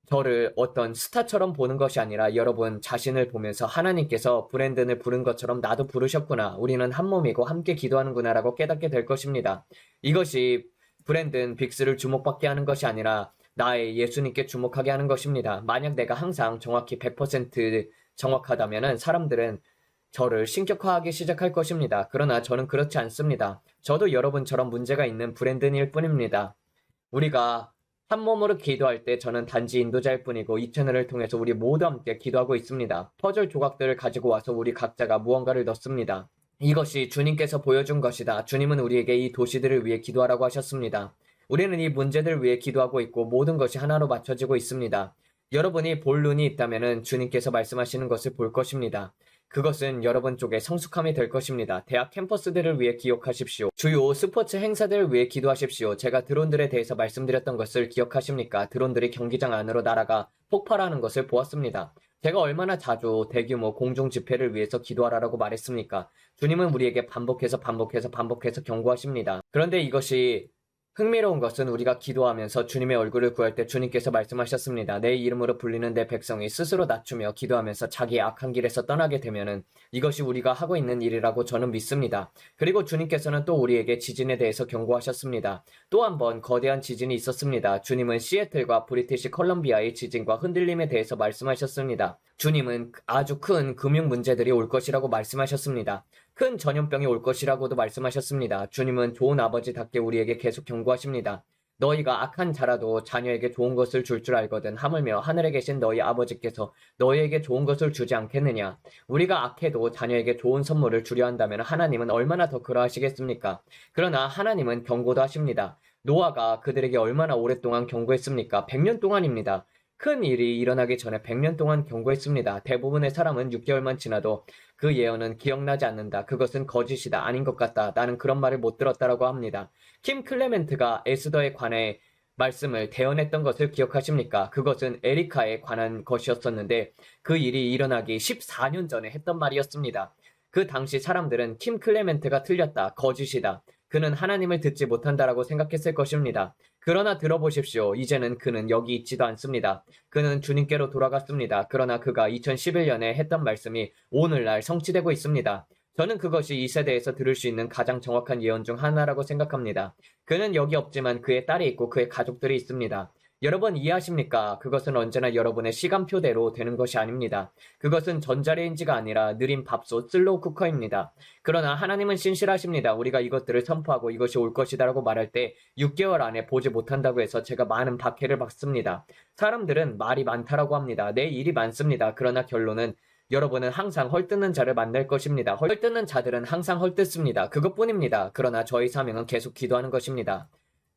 저를 어떤 스타처럼 보는 것이 아니라 여러분 자신을 보면서 하나님께서 브랜든을 부른 것처럼 나도 부르셨구나. 우리는 한 몸이고 함께 기도하는구나 라고 깨닫게 될 것입니다. 이것이 브랜든 빅스를 주목받게 하는 것이 아니라 나의 예수님께 주목하게 하는 것입니다. 만약 내가 항상 정확히 100% 정확하다면 사람들은 저를 신격화하기 시작할 것입니다. 그러나 저는 그렇지 않습니다. 저도 여러분처럼 문제가 있는 브랜든일 뿐입니다. 우리가 한 몸으로 기도할 때 저는 단지 인도자일 뿐이고 이 채널을 통해서 우리 모두 함께 기도하고 있습니다. 퍼즐 조각들을 가지고 와서 우리 각자가 무언가를 넣습니다. 이것이 주님께서 보여준 것이다. 주님은 우리에게 이 도시들을 위해 기도하라고 하셨습니다. 우리는 이 문제들을 위해 기도하고 있고 모든 것이 하나로 맞춰지고 있습니다. 여러분이 볼 눈이 있다면 주님께서 말씀하시는 것을 볼 것입니다. 그것은 여러분 쪽에 성숙함이 될 것입니다. 대학 캠퍼스들을 위해 기억하십시오. 주요 스포츠 행사들을 위해 기도하십시오. 제가 드론들에 대해서 말씀드렸던 것을 기억하십니까? 드론들이 경기장 안으로 날아가 폭발하는 것을 보았습니다. 제가 얼마나 자주 대규모 공중 집회를 위해서 기도하라고 말했습니까? 주님은 우리에게 반복해서 경고하십니다. 그런데 이것이 흥미로운 것은 우리가 기도하면서 주님의 얼굴을 구할 때 주님께서 말씀하셨습니다. 내 이름으로 불리는 내 백성이 스스로 낮추며 기도하면서 자기의 악한 길에서 떠나게 되면은 이것이 우리가 하고 있는 일이라고 저는 믿습니다. 그리고 주님께서는 또 우리에게 지진에 대해서 경고하셨습니다. 또 한 번 거대한 지진이 있었습니다. 주님은 시애틀과 브리티시 컬럼비아의 지진과 흔들림에 대해서 말씀하셨습니다. 주님은 아주 큰 금융 문제들이 올 것이라고 말씀하셨습니다. 큰 전염병이 올 것이라고도 말씀하셨습니다. 주님은 좋은 아버지답게 우리에게 계속 경고하십니다. 너희가 악한 자라도 자녀에게 좋은 것을 줄 줄 알거든. 하물며 하늘에 계신 너희 아버지께서 너희에게 좋은 것을 주지 않겠느냐. 우리가 악해도 자녀에게 좋은 선물을 주려 한다면 하나님은 얼마나 더 그러하시겠습니까? 그러나 하나님은 경고도 하십니다. 노아가 그들에게 얼마나 오랫동안 경고했습니까? 100년 동안입니다. 큰 일이 일어나기 전에 100년 동안 경고했습니다. 대부분의 사람은 6개월만 지나도 그 예언은 기억나지 않는다. 그것은 거짓이다. 아닌 것 같다. 나는 그런 말을 못 들었다라고 합니다. 킴 클레멘트가 에스더에 관해 말씀을 대언했던 것을 기억하십니까? 그것은 에리카에 관한 것이었었는데 그 일이 일어나기 14년 전에 했던 말이었습니다. 그 당시 사람들은 킴 클레멘트가 틀렸다. 거짓이다. 그는 하나님을 듣지 못한다라고 생각했을 것입니다. 그러나 들어보십시오. 이제는 그는 여기 있지도 않습니다. 그는 주님께로 돌아갔습니다. 그러나 그가 2011년에 했던 말씀이 오늘날 성취되고 있습니다. 저는 그것이 이 세대에서 들을 수 있는 가장 정확한 예언 중 하나라고 생각합니다. 그는 여기 없지만 그의 딸이 있고 그의 가족들이 있습니다. 여러분 이해하십니까? 그것은 언제나 여러분의 시간표대로 되는 것이 아닙니다. 그것은 전자레인지가 아니라 느린 밥솥 슬로우 쿠커입니다. 그러나 하나님은 신실하십니다. 우리가 이것들을 선포하고 이것이 올 것이다라고 말할 때 6개월 안에 보지 못한다고 해서 제가 많은 박해를 받습니다. 사람들은 말이 많다라고 합니다. 내 일이 많습니다. 그러나 결론은 여러분은 항상 헐뜯는 자를 만날 것입니다. 헐뜯는 자들은 항상 헐뜯습니다. 그것뿐입니다. 그러나 저희 사명은 계속 기도하는 것입니다.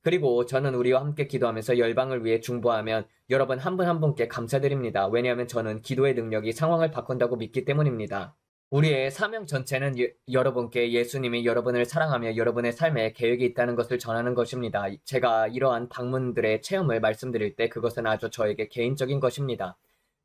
그리고 저는 우리와 함께 기도하면서 열방을 위해 중보하면 여러분 한 분 한 분께 감사드립니다. 왜냐하면 저는 기도의 능력이 상황을 바꾼다고 믿기 때문입니다. 우리의 사명 전체는 여러분께 예수님이 여러분을 사랑하며 여러분의 삶에 계획이 있다는 것을 전하는 것입니다. 제가 이러한 방문들의 체험을 말씀드릴 때 그것은 아주 저에게 개인적인 것입니다.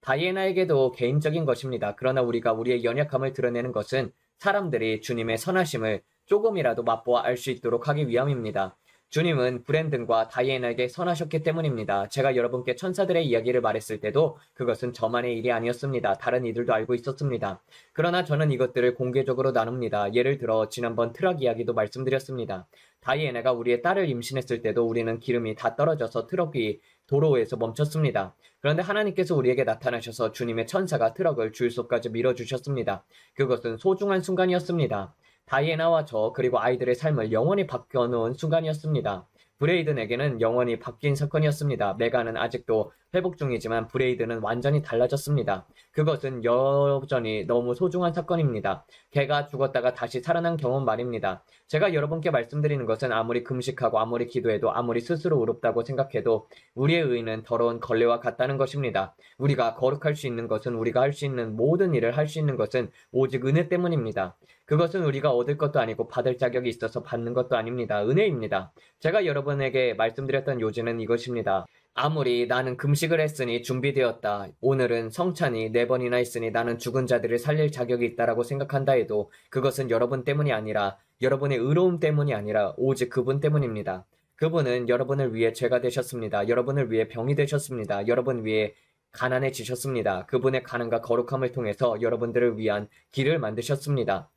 다이애나에게도 개인적인 것입니다. 그러나 우리가 우리의 연약함을 드러내는 것은 사람들이 주님의 선하심을 조금이라도 맛보아 알 수 있도록 하기 위함입니다. 주님은 브랜든과 다이애나에게 선하셨기 때문입니다. 제가 여러분께 천사들의 이야기를 말했을 때도 그것은 저만의 일이 아니었습니다. 다른 이들도 알고 있었습니다. 그러나 저는 이것들을 공개적으로 나눕니다. 예를 들어 지난번 트럭 이야기도 말씀드렸습니다. 다이애나가 우리의 딸을 임신했을 때도 우리는 기름이 다 떨어져서 트럭이 도로에서 멈췄습니다. 그런데 하나님께서 우리에게 나타나셔서 주님의 천사가 트럭을 주유소까지 밀어주셨습니다. 그것은 소중한 순간이었습니다. 다이애나와 저 그리고 아이들의 삶을 영원히 바꿔놓은 순간이었습니다. 브레이든에게는 영원히 바뀐 사건이었습니다. 메간은 아직도 회복 중이지만 브레이든은 완전히 달라졌습니다. 그것은 여전히 너무 소중한 사건입니다. 걔가 죽었다가 다시 살아난 경험 말입니다. 제가 여러분께 말씀드리는 것은 아무리 금식하고 아무리 기도해도 아무리 스스로 의롭다고 생각해도 우리의 의는 더러운 걸레와 같다는 것입니다. 우리가 거룩할 수 있는 것은 우리가 할 수 있는 모든 일을 할 수 있는 것은 오직 은혜 때문입니다. 그것은 우리가 얻을 것도 아니고 받을 자격이 있어서 받는 것도 아닙니다. 은혜입니다. 제가 여러분에게 말씀드렸던 요지는 이것입니다. 아무리 나는 금식을 했으니 준비되었다. 오늘은 성찬이 4번이나 있으니 나는 죽은 자들을 살릴 자격이 있다라고 생각한다 해도 그것은 여러분 때문이 아니라 여러분의 의로움 때문이 아니라 오직 그분 때문입니다. 그분은 여러분을 위해 죄가 되셨습니다. 여러분을 위해 병이 되셨습니다. 여러분 위해 가난해지셨습니다. 그분의 가난과 거룩함을 통해서 여러분들을 위한 길을 만드셨습니다.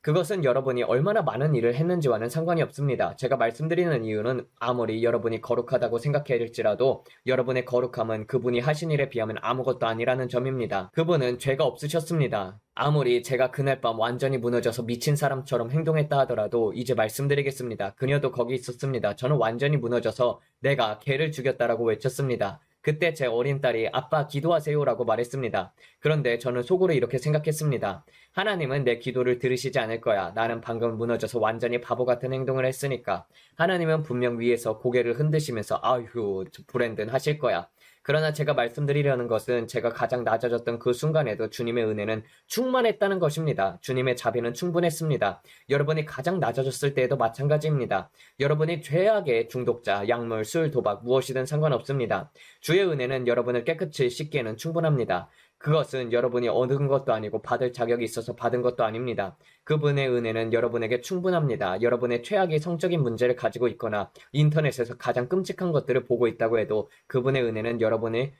그것은 여러분이 얼마나 많은 일을 했는지와는 상관이 없습니다. 제가 말씀드리는 이유는 아무리 여러분이 거룩하다고 생각할지라도 여러분의 거룩함은 그분이 하신 일에 비하면 아무것도 아니라는 점입니다. 그분은 죄가 없으셨습니다. 아무리 제가 그날 밤 완전히 무너져서 미친 사람처럼 행동했다 하더라도 이제 말씀드리겠습니다. 그녀도 거기 있었습니다. 저는 완전히 무너져서 내가 걔를 죽였다라고 외쳤습니다. 그때 제 어린 딸이 아빠 기도하세요라고 말했습니다. 그런데 저는 속으로 이렇게 생각했습니다. 하나님은 내 기도를 들으시지 않을 거야. 나는 방금 무너져서 완전히 바보 같은 행동을 했으니까. 하나님은 분명 위에서 고개를 흔드시면서 아휴 브랜든 하실 거야. 그러나 제가 말씀드리려는 것은 제가 가장 낮아졌던 그 순간에도 주님의 은혜는 충만했다는 것입니다. 주님의 자비는 충분했습니다. 여러분이 가장 낮아졌을 때에도 마찬가지입니다. 여러분이 죄악의 중독자, 약물, 술, 도박 무엇이든 상관없습니다. 주의 은혜는 여러분을 깨끗이 씻기에는 충분합니다. 그것은 여러분이 얻은 것도 아니고 받을 자격이 있어서 받은 것도 아닙니다. 그분의 은혜는 여러분에게 충분합니다. 여러분의 최악의 성적인 문제를 가지고 있거나 인터넷에서 가장 끔찍한 것들을 보고 있다고 해도 그분의 은혜는 여러분의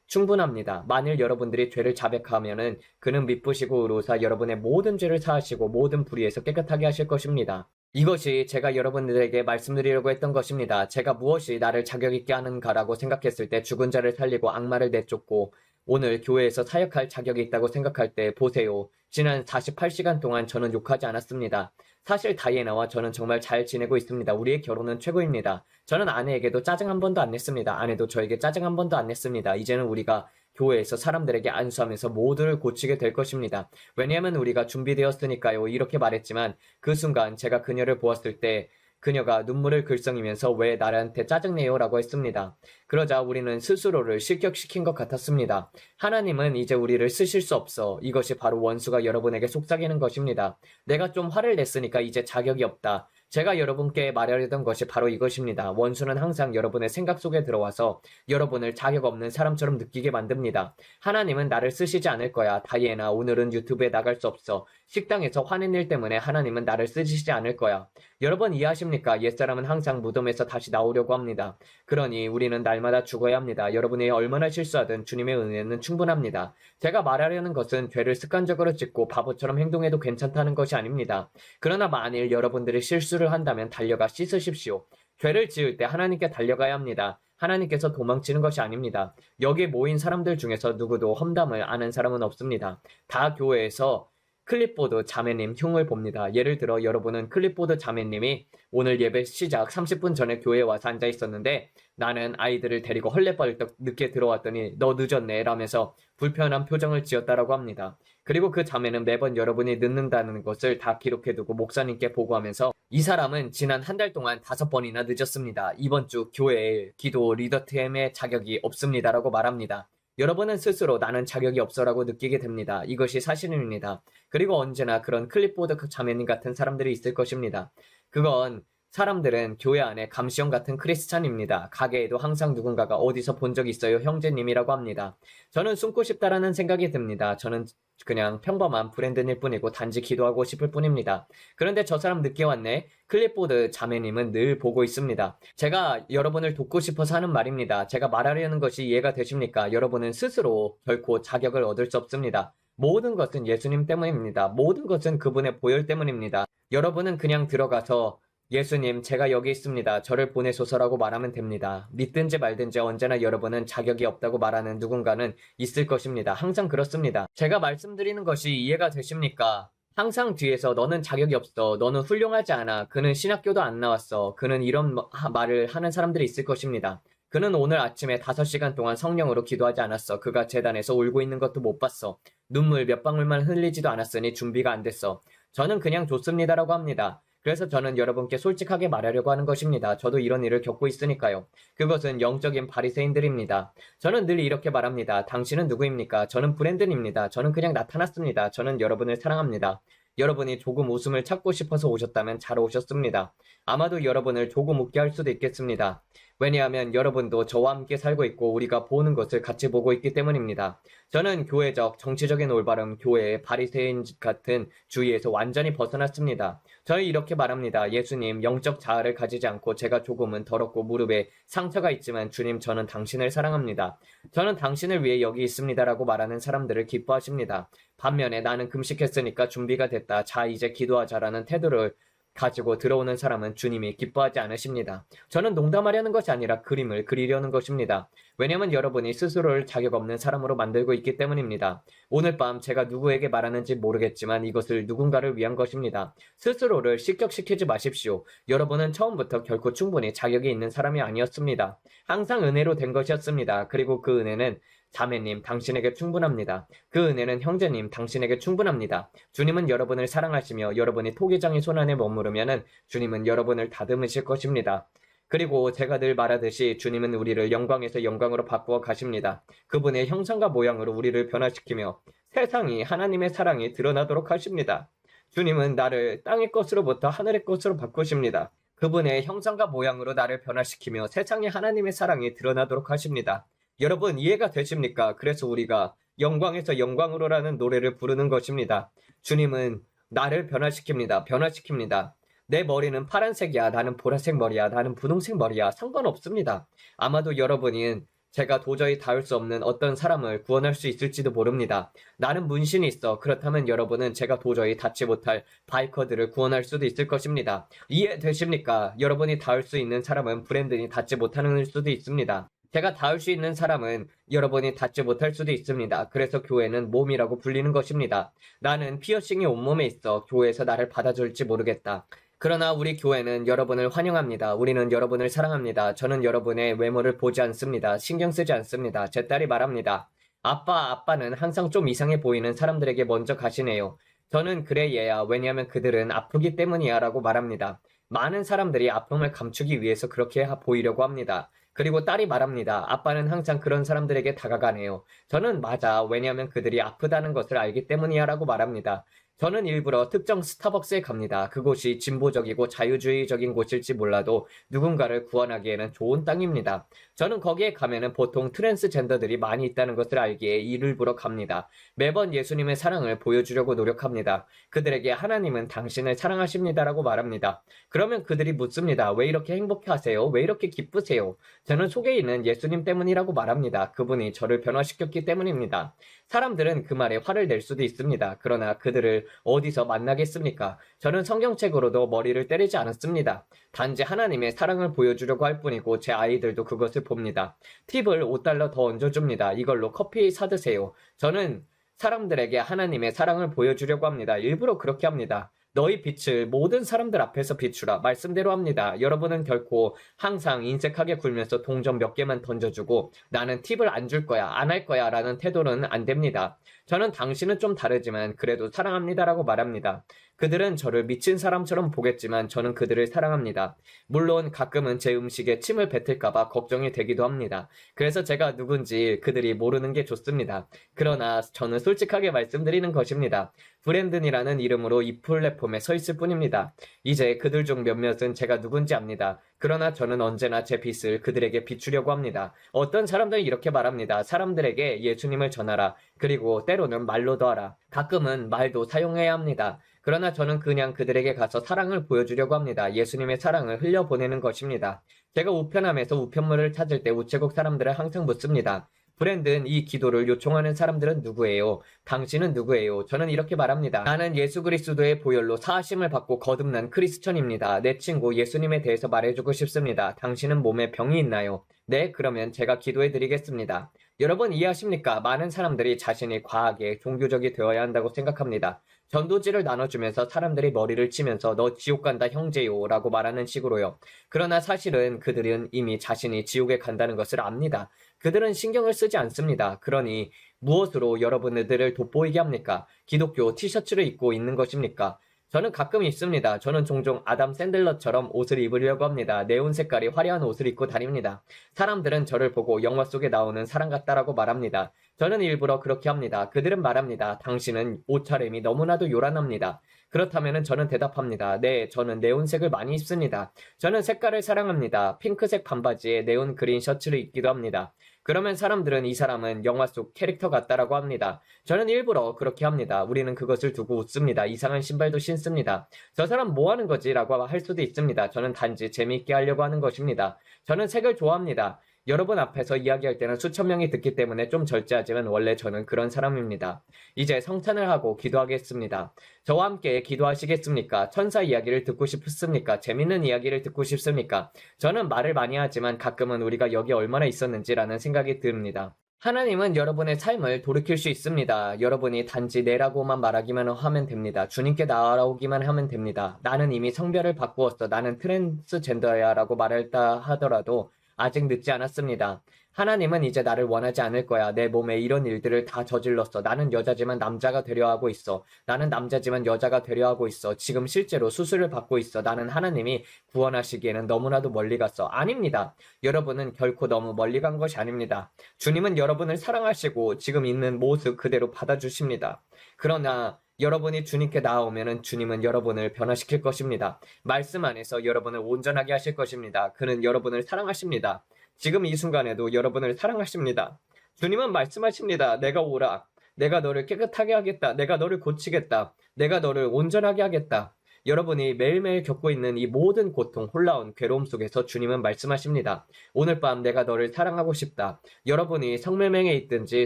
충분합니다. 만일 여러분들이 죄를 자백하면은 그는 미쁘시고 의로사 여러분의 모든 죄를 사하시고 모든 불의에서 깨끗하게 하실 것입니다. 이것이 제가 여러분들에게 말씀드리려고 했던 것입니다. 제가 무엇이 나를 자격 있게 하는가라고 생각했을 때 죽은 자를 살리고 악마를 내쫓고 오늘 교회에서 사역할 자격이 있다고 생각할 때 보세요. 지난 48시간 동안 저는 욕하지 않았습니다. 사실 다이애나와 저는 정말 잘 지내고 있습니다. 우리의 결혼은 최고입니다. 저는 아내에게도 짜증 한 번도 안 냈습니다. 아내도 저에게 짜증 한 번도 안 냈습니다. 이제는 우리가 교회에서 사람들에게 안수하면서 모두를 고치게 될 것입니다. 왜냐하면 우리가 준비되었으니까요. 이렇게 말했지만 그 순간 제가 그녀를 보았을 때 그녀가 눈물을 글썽이면서 왜 나한테 짜증내요? 라고 했습니다. 그러자 우리는 스스로를 실격시킨 것 같았습니다. 하나님은 이제 우리를 쓰실 수 없어. 이것이 바로 원수가 여러분에게 속삭이는 것입니다. 내가 좀 화를 냈으니까 이제 자격이 없다. 제가 여러분께 말하려던 것이 바로 이것입니다. 원수는 항상 여러분의 생각 속에 들어와서 여러분을 자격 없는 사람처럼 느끼게 만듭니다. 하나님은 나를 쓰시지 않을 거야. 다이애나, 오늘은 유튜브에 나갈 수 없어. 식당에서 화낸 일 때문에 하나님은 나를 쓰시지 않을 거야. 여러분 이해하십니까? 옛사람은 항상 무덤에서 다시 나오려고 합니다. 그러니 우리는 날마다 죽어야 합니다. 여러분이 얼마나 실수하든 주님의 은혜는 충분합니다. 제가 말하려는 것은 죄를 습관적으로 짓고 바보처럼 행동해도 괜찮다는 것이 아닙니다. 그러나 만일 여러분들이 실수를 한다면 달려가 씻으십시오. 죄를 지을 때 하나님께 달려가야 합니다. 하나님께서 도망치는 것이 아닙니다. 여기 모인 사람들 중에서 누구도 험담을 아는 사람은 없습니다. 다 교회에서 클립보드 자매님 흉을 봅니다. 예를 들어 여러분은 클립보드 자매님이 오늘 예배 시작 30분 전에 교회에 와서 앉아 있었는데 나는 아이들을 데리고 헐레벌떡 늦게 들어왔더니 너 늦었네 라면서 불편한 표정을 지었다라고 합니다. 그리고 그 자매는 매번 여러분이 늦는다는 것을 다 기록해두고 목사님께 보고하면서 이 사람은 지난 한 달 동안 5번이나 늦었습니다. 이번 주 교회에 기도 리더팀의 자격이 없습니다라고 말합니다. 여러분은 스스로 나는 자격이 없어라고 느끼게 됩니다. 이것이 사실입니다. 그리고 언제나 그런 클립보드 자매님 같은 사람들이 있을 것입니다. 그건 사람들은 교회 안에 감시형 같은 크리스찬입니다. 가게에도 항상 누군가가 어디서 본 적 있어요 형제님이라고 합니다. 저는 숨고 싶다라는 생각이 듭니다. 저는 그냥 평범한 브랜드일 뿐이고 단지 기도하고 싶을 뿐입니다. 그런데 저 사람 늦게 왔네. 클립보드 자매님은 늘 보고 있습니다. 제가 여러분을 돕고 싶어서 하는 말입니다. 제가 말하려는 것이 이해가 되십니까? 여러분은 스스로 결코 자격을 얻을 수 없습니다. 모든 것은 예수님 때문입니다. 모든 것은 그분의 보혈 때문입니다. 여러분은 그냥 들어가서 예수님, 제가 여기 있습니다. 저를 보내소서라고 말하면 됩니다. 믿든지 말든지 언제나 여러분은 자격이 없다고 말하는 누군가는 있을 것입니다. 항상 그렇습니다. 제가 말씀드리는 것이 이해가 되십니까? 항상 뒤에서 너는 자격이 없어. 너는 훌륭하지 않아. 그는 신학교도 안 나왔어. 그는 이런 말을 하는 사람들이 있을 것입니다. 그는 오늘 아침에 5시간 동안 성령으로 기도하지 않았어. 그가 제단에서 울고 있는 것도 못 봤어. 눈물 몇 방울만 흘리지도 않았으니 준비가 안 됐어. 저는 그냥 좋습니다라고 합니다. 그래서 저는 여러분께 솔직하게 말하려고 하는 것입니다. 저도 이런 일을 겪고 있으니까요. 그것은 영적인 바리새인들입니다. 저는 늘 이렇게 말합니다. 당신은 누구입니까? 저는 브랜든입니다. 저는 그냥 나타났습니다. 저는 여러분을 사랑합니다. 여러분이 조금 웃음을 찾고 싶어서 오셨다면 잘 오셨습니다. 아마도 여러분을 조금 웃게 할 수도 있겠습니다. 왜냐하면 여러분도 저와 함께 살고 있고 우리가 보는 것을 같이 보고 있기 때문입니다. 저는 교회적, 정치적인 올바름, 교회의 바리새인 같은 주의에서 완전히 벗어났습니다. 저는 이렇게 말합니다. 예수님, 영적 자아를 가지지 않고 제가 조금은 더럽고 무릎에 상처가 있지만 주님, 저는 당신을 사랑합니다. 저는 당신을 위해 여기 있습니다라고 말하는 사람들을 기뻐하십니다. 반면에 나는 금식했으니까 준비가 됐다. 자, 이제 기도하자라는 태도를 가지고 들어오는 사람은 주님이 기뻐하지 않으십니다. 저는 농담하려는 것이 아니라 그림을 그리려는 것입니다. 왜냐하면 여러분이 스스로를 자격 없는 사람으로 만들고 있기 때문입니다. 오늘 밤 제가 누구에게 말하는지 모르겠지만 이것을 누군가를 위한 것입니다. 스스로를 실격시키지 마십시오. 여러분은 처음부터 결코 충분히 자격이 있는 사람이 아니었습니다. 항상 은혜로 된 것이었습니다. 그리고 그 은혜는 자매님, 당신에게 충분합니다. 그 은혜는 형제님, 당신에게 충분합니다. 주님은 여러분을 사랑하시며 여러분이 토기장의 손안에 머무르면 주님은 여러분을 다듬으실 것입니다. 그리고 제가 늘 말하듯이 주님은 우리를 영광에서 영광으로 바꾸어 가십니다. 그분의 형상과 모양으로 우리를 변화시키며 세상이 하나님의 사랑이 드러나도록 하십니다. 주님은 나를 땅의 것으로부터 하늘의 것으로 바꾸십니다. 그분의 형상과 모양으로 나를 변화시키며 세상에 하나님의 사랑이 드러나도록 하십니다. 여러분 이해가 되십니까? 그래서 우리가 영광에서 영광으로라는 노래를 부르는 것입니다. 주님은 나를 변화시킵니다. 내 머리는 파란색이야. 나는 보라색 머리야. 나는 분홍색 머리야. 상관없습니다. 아마도 여러분은 제가 도저히 닿을 수 없는 어떤 사람을 구원할 수 있을지도 모릅니다. 나는 문신이 있어. 그렇다면 여러분은 제가 도저히 닿지 못할 바이커들을 구원할 수도 있을 것입니다. 이해되십니까? 여러분이 닿을 수 있는 사람은 브랜든이 닿지 못하는 수도 있습니다. 제가 닿을 수 있는 사람은 여러분이 닿지 못할 수도 있습니다. 그래서 교회는 몸이라고 불리는 것입니다. 나는 피어싱이 온몸에 있어 교회에서 나를 받아줄지 모르겠다. 그러나 우리 교회는 여러분을 환영합니다. 우리는 여러분을 사랑합니다. 저는 여러분의 외모를 보지 않습니다. 신경 쓰지 않습니다. 제 딸이 말합니다. 아빠는 항상 좀 이상해 보이는 사람들에게 먼저 가시네요. 저는 그래 얘야. 왜냐하면 그들은 아프기 때문이야 라고 말합니다. 많은 사람들이 아픔을 감추기 위해서 그렇게 보이려고 합니다. 그리고 딸이 말합니다. 아빠는 항상 그런 사람들에게 다가가네요. 저는 맞아. 왜냐하면 그들이 아프다는 것을 알기 때문이야 라고 말합니다. 저는 일부러 특정 스타벅스에 갑니다. 그곳이 진보적이고 자유주의적인 곳일지 몰라도 누군가를 구원하기에는 좋은 땅입니다. 저는 거기에 가면은 보통 트랜스젠더들이 많이 있다는 것을 알기에 일부러 갑니다. 매번 예수님의 사랑을 보여주려고 노력합니다. 그들에게 하나님은 당신을 사랑하십니다라고 말합니다. 그러면 그들이 묻습니다. 왜 이렇게 행복해 하세요? 왜 이렇게 기쁘세요? 저는 속에 있는 예수님 때문이라고 말합니다. 그분이 저를 변화시켰기 때문입니다. 사람들은 그 말에 화를 낼 수도 있습니다. 그러나 그들을 어디서 만나겠습니까? 저는 성경책으로도 머리를 때리지 않았습니다. 단지 하나님의 사랑을 보여주려고 할 뿐이고 제 아이들도 그것을 봅니다. 팁을 $5 더 얹어줍니다. 이걸로 커피 사드세요. 저는 사람들에게 하나님의 사랑을 보여주려고 합니다. 일부러 그렇게 합니다. 너희 빛을 모든 사람들 앞에서 비추라. 말씀대로 합니다. 여러분은 결코 항상 인색하게 굴면서 동전 몇 개만 던져주고 나는 팁을 안 줄 거야, 안 할 거야 라는 태도는 안 됩니다. 저는 당신은 좀 다르지만 그래도 사랑합니다라고 말합니다. 그들은 저를 미친 사람처럼 보겠지만 저는 그들을 사랑합니다. 물론 가끔은 제 음식에 침을 뱉을까봐 걱정이 되기도 합니다. 그래서 제가 누군지 그들이 모르는 게 좋습니다. 그러나 저는 솔직하게 말씀드리는 것입니다. 브랜든이라는 이름으로 이 플랫폼에 서 있을 뿐입니다. 이제 그들 중 몇몇은 제가 누군지 압니다. 그러나 저는 언제나 제 빛을 그들에게 비추려고 합니다. 어떤 사람들은 이렇게 말합니다. 사람들에게 예수님을 전하라. 그리고 때로는 말로도 하라. 가끔은 말도 사용해야 합니다. 그러나 저는 그냥 그들에게 가서 사랑을 보여주려고 합니다. 예수님의 사랑을 흘려보내는 것입니다. 제가 우편함에서 우편물을 찾을 때 우체국 사람들은 항상 묻습니다. 브랜든, 이 기도를 요청하는 사람들은 누구예요? 당신은 누구예요? 저는 이렇게 말합니다. 나는 예수 그리스도의 보혈로 사하심을 받고 거듭난 크리스천입니다. 내 친구 예수님에 대해서 말해주고 싶습니다. 당신은 몸에 병이 있나요? 네, 그러면 제가 기도해 드리겠습니다. 여러분 이해하십니까? 많은 사람들이 자신이 과하게 종교적이 되어야 한다고 생각합니다. 전도지를 나눠주면서 사람들이 머리를 치면서 너 지옥 간다 형제요 라고 말하는 식으로요. 그러나 사실은 그들은 이미 자신이 지옥에 간다는 것을 압니다. 그들은 신경을 쓰지 않습니다. 그러니 무엇으로 여러분들을 돋보이게 합니까? 기독교 티셔츠를 입고 있는 것입니까? 저는 가끔 있습니다. 저는 종종 아담 샌들러처럼 옷을 입으려고 합니다. 네온 색깔이 화려한 옷을 입고 다닙니다. 사람들은 저를 보고 영화 속에 나오는 사람 같다라고 말합니다. 저는 일부러 그렇게 합니다. 그들은 말합니다. 당신은 옷차림이 너무나도 요란합니다. 그렇다면 저는 대답합니다. 네, 저는 네온색을 많이 입습니다. 저는 색깔을 사랑합니다. 핑크색 반바지에 네온 그린 셔츠를 입기도 합니다. 그러면 사람들은 이 사람은 영화 속 캐릭터 같다라고 합니다. 저는 일부러 그렇게 합니다. 우리는 그것을 두고 웃습니다. 이상한 신발도 신습니다. 저 사람 뭐 하는 거지? 라고 할 수도 있습니다. 저는 단지 재미있게 하려고 하는 것입니다. 저는 색을 좋아합니다. 여러분 앞에서 이야기할 때는 수천 명이 듣기 때문에 좀 절제하지만 원래 저는 그런 사람입니다. 이제 성찬을 하고 기도하겠습니다. 저와 함께 기도하시겠습니까? 천사 이야기를 듣고 싶습니까? 재밌는 이야기를 듣고 싶습니까? 저는 말을 많이 하지만 가끔은 우리가 여기 얼마나 있었는지라는 생각이 듭니다. 하나님은 여러분의 삶을 돌이킬 수 있습니다. 여러분이 단지 내라고만 말하기만 하면 됩니다. 주님께 나아오기만 하면 됩니다. 나는 이미 성별을 바꾸었어. 나는 트랜스젠더야 라고 말했다 하더라도 아직 늦지 않았습니다. 하나님은 이제 나를 원하지 않을 거야. 내 몸에 이런 일들을 다 저질렀어. 나는 여자지만 남자가 되려 하고 있어. 나는 남자지만 여자가 되려 하고 있어. 지금 실제로 수술을 받고 있어. 나는 하나님이 구원하시기에는 너무나도 멀리 갔어. 아닙니다. 여러분은 결코 너무 멀리 간 것이 아닙니다. 주님은 여러분을 사랑하시고 지금 있는 모습 그대로 받아주십니다. 그러나 여러분이 주님께 나아오면 주님은 여러분을 변화시킬 것입니다. 말씀 안에서 여러분을 온전하게 하실 것입니다. 그는 여러분을 사랑하십니다. 지금 이 순간에도 여러분을 사랑하십니다. 주님은 말씀하십니다. 내가 오라. 내가 너를 깨끗하게 하겠다. 내가 너를 고치겠다. 내가 너를 온전하게 하겠다. 여러분이 매일매일 겪고 있는 이 모든 고통, 혼란, 괴로움 속에서 주님은 말씀하십니다. 오늘 밤 내가 너를 사랑하고 싶다. 여러분이 성매매에 있든지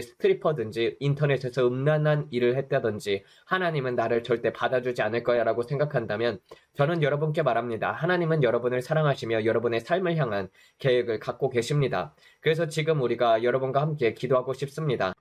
스트리퍼든지 인터넷에서 음란한 일을 했다든지 하나님은 나를 절대 받아주지 않을 거야 라고 생각한다면 저는 여러분께 말합니다. 하나님은 여러분을 사랑하시며 여러분의 삶을 향한 계획을 갖고 계십니다. 그래서 지금 우리가 여러분과 함께 기도하고 싶습니다.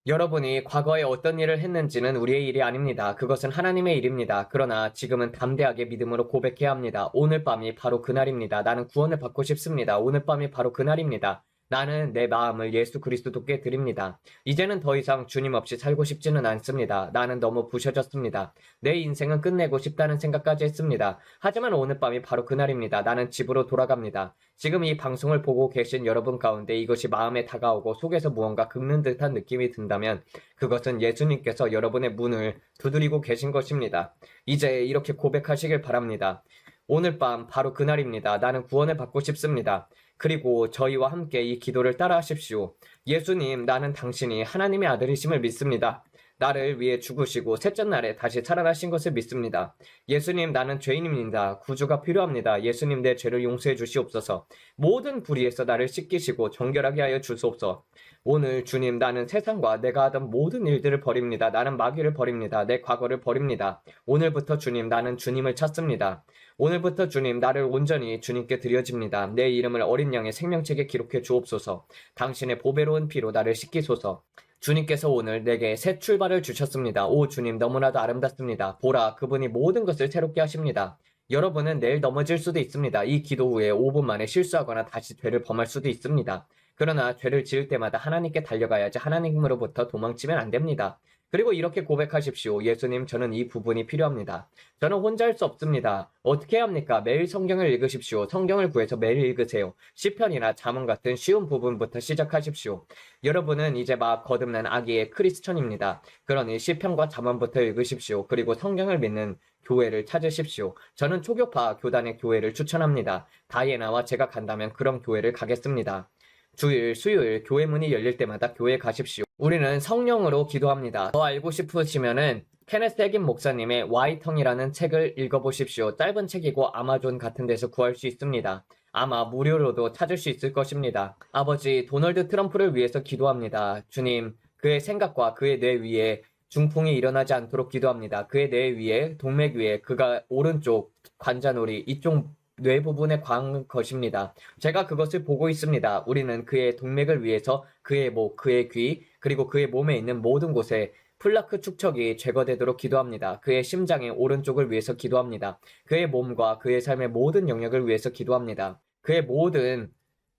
여러분이 과거에 어떤 일을 했는지는 우리의 일이 아닙니다. 그것은 하나님의 일입니다. 그러나 지금은 담대하게 믿음으로 고백해야 합니다. 오늘 밤이 바로 그날입니다. 나는 구원을 받고 싶습니다. 오늘 밤이 바로 그날입니다. 나는 내 마음을 예수 그리스도께 드립니다. 이제는 더 이상 주님 없이 살고 싶지는 않습니다. 나는 너무 부셔졌습니다. 내 인생은 끝내고 싶다는 생각까지 했습니다. 하지만 오늘 밤이 바로 그날입니다. 나는 집으로 돌아갑니다. 지금 이 방송을 보고 계신 여러분 가운데 이것이 마음에 다가오고 속에서 무언가 긁는 듯한 느낌이 든다면 그것은 예수님께서 여러분의 문을 두드리고 계신 것입니다. 이제 이렇게 고백하시길 바랍니다. 오늘 밤 바로 그날입니다. 나는 구원을 받고 싶습니다. 그리고 저희와 함께 이 기도를 따라 하십시오. 예수님, 나는 당신이 하나님의 아들이심을 믿습니다. 나를 위해 죽으시고 셋째 날에 다시 살아나신 것을 믿습니다. 예수님, 나는 죄인입니다. 구주가 필요합니다. 예수님, 내 죄를 용서해 주시옵소서. 모든 불의에서 나를 씻기시고 정결하게 하여 주소서. 오늘 주님, 나는 세상과 내가 하던 모든 일들을 버립니다. 나는 마귀를 버립니다. 내 과거를 버립니다. 오늘부터 주님, 나는 주님을 찾습니다. 오늘부터 주님, 나를 온전히 주님께 드려집니다. 내 이름을 어린 양의 생명책에 기록해 주옵소서. 당신의 보배로운 피로 나를 씻기소서. 주님께서 오늘 내게 새 출발을 주셨습니다. 오 주님, 너무나도 아름답습니다. 보라, 그분이 모든 것을 새롭게 하십니다. 여러분은 내일 넘어질 수도 있습니다. 이 기도 후에 5분 만에 실수하거나 다시 죄를 범할 수도 있습니다. 그러나 죄를 지을 때마다 하나님께 달려가야지 하나님으로부터 도망치면 안 됩니다. 그리고 이렇게 고백하십시오. 예수님, 저는 이 부분이 필요합니다. 저는 혼자 할 수 없습니다. 어떻게 해야 합니까? 매일 성경을 읽으십시오. 성경을 구해서 매일 읽으세요. 시편이나 잠언 같은 쉬운 부분부터 시작하십시오. 여러분은 이제 막 거듭난 아기의 크리스천입니다. 그러니 시편과 잠언부터 읽으십시오. 그리고 성경을 믿는 교회를 찾으십시오. 저는 초교파 교단의 교회를 추천합니다. 다이애나와 제가 간다면 그런 교회를 가겠습니다. 주일, 수요일 교회 문이 열릴 때마다 교회 가십시오. 우리는 성령으로 기도합니다. 더 알고 싶으시면은 케네스 해긴 목사님의 Y텅이라는 책을 읽어보십시오. 짧은 책이고 아마존 같은 데서 구할 수 있습니다. 아마 무료로도 찾을 수 있을 것입니다. 아버지, 도널드 트럼프를 위해서 기도합니다. 주님, 그의 생각과 그의 뇌 위에 중풍이 일어나지 않도록 기도합니다. 그의 뇌 위에, 동맥 위에 그가 오른쪽 관자놀이, 이쪽 뇌 부분에 관한 것입니다. 제가 그것을 보고 있습니다. 우리는 그의 동맥을 위해서 그의 목, 그의 귀, 그리고 그의 몸에 있는 모든 곳에 플라크 축척이 제거되도록 기도합니다. 그의 심장의 오른쪽을 위해서 기도합니다. 그의 몸과 그의 삶의 모든 영역을 위해서 기도합니다. 그의 모든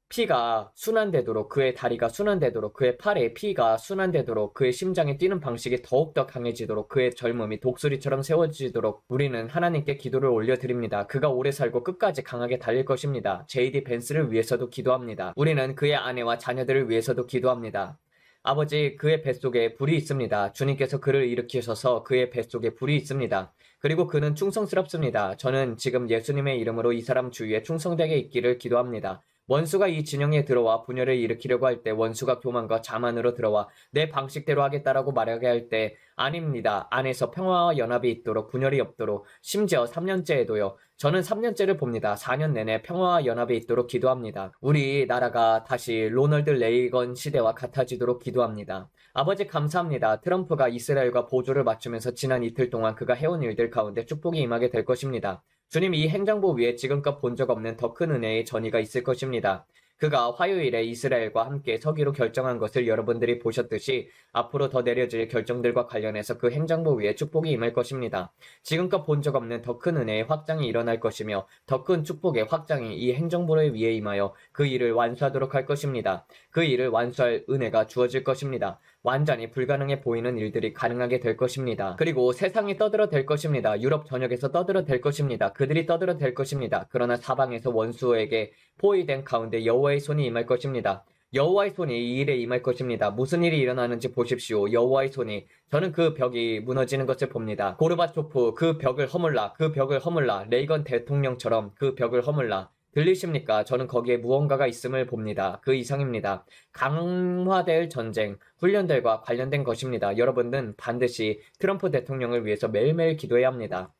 피가 순환되도록, 그의 다리가 순환되도록, 그의 팔에 피가 순환되도록, 그의 심장이 뛰는 방식이 더욱더 강해지도록, 그의 젊음이 독수리처럼 세워지도록 우리는 하나님께 기도를 올려드립니다. 그가 오래 살고 끝까지 강하게 달릴 것입니다. JD 벤스를 위해서도 기도합니다. 우리는 그의 아내와 자녀들을 위해서도 기도합니다. 아버지, 그의 뱃속에 불이 있습니다. 주님께서 그를 일으키셔서 그의 뱃속에 불이 있습니다. 그리고 그는 충성스럽습니다. 저는 지금 예수님의 이름으로 이 사람 주위에 충성되게 있기를 기도합니다. 원수가 이 진영에 들어와 분열을 일으키려고 할 때, 원수가 교만과 자만으로 들어와 내 방식대로 하겠다라고 말하게 할 때, 아닙니다. 안에서 평화와 연합이 있도록, 분열이 없도록, 심지어 3년째에도요. 저는 3년째를 봅니다. 4년 내내 평화와 연합이 있도록 기도합니다. 우리 나라가 다시 로널드 레이건 시대와 같아지도록 기도합니다. 아버지, 감사합니다. 트럼프가 이스라엘과 보조를 맞추면서 지난 이틀 동안 그가 해온 일들 가운데 축복이 임하게 될 것입니다. 주님, 이 행정부 위에 지금껏 본 적 없는 더 큰 은혜의 전이가 있을 것입니다. 그가 화요일에 이스라엘과 함께 서기로 결정한 것을 여러분들이 보셨듯이 앞으로 더 내려질 결정들과 관련해서 그 행정부 위에 축복이 임할 것입니다. 지금껏 본 적 없는 더 큰 은혜의 확장이 일어날 것이며 더 큰 축복의 확장이 이 행정부를 위에 임하여 그 일을 완수하도록 할 것입니다. 그 일을 완수할 은혜가 주어질 것입니다. 완전히 불가능해 보이는 일들이 가능하게 될 것입니다. 그리고 세상이 떠들어댈 것입니다. 유럽 전역에서 떠들어댈 것입니다. 그들이 떠들어댈 것입니다. 그러나 사방에서 원수에게 포위된 가운데 여호와의 손이 임할 것입니다. 여호와의 손이 이 일에 임할 것입니다. 무슨 일이 일어나는지 보십시오. 여호와의 손이, 저는 그 벽이 무너지는 것을 봅니다. 고르바초프, 그 벽을 허물라, 그 벽을 허물라, 레이건 대통령처럼 그 벽을 허물라. 들리십니까? 저는 거기에 무언가가 있음을 봅니다. 그 이상입니다. 강화될 전쟁, 훈련들과 관련된 것입니다. 여러분은 반드시 트럼프 대통령을 위해서 매일매일 기도해야 합니다.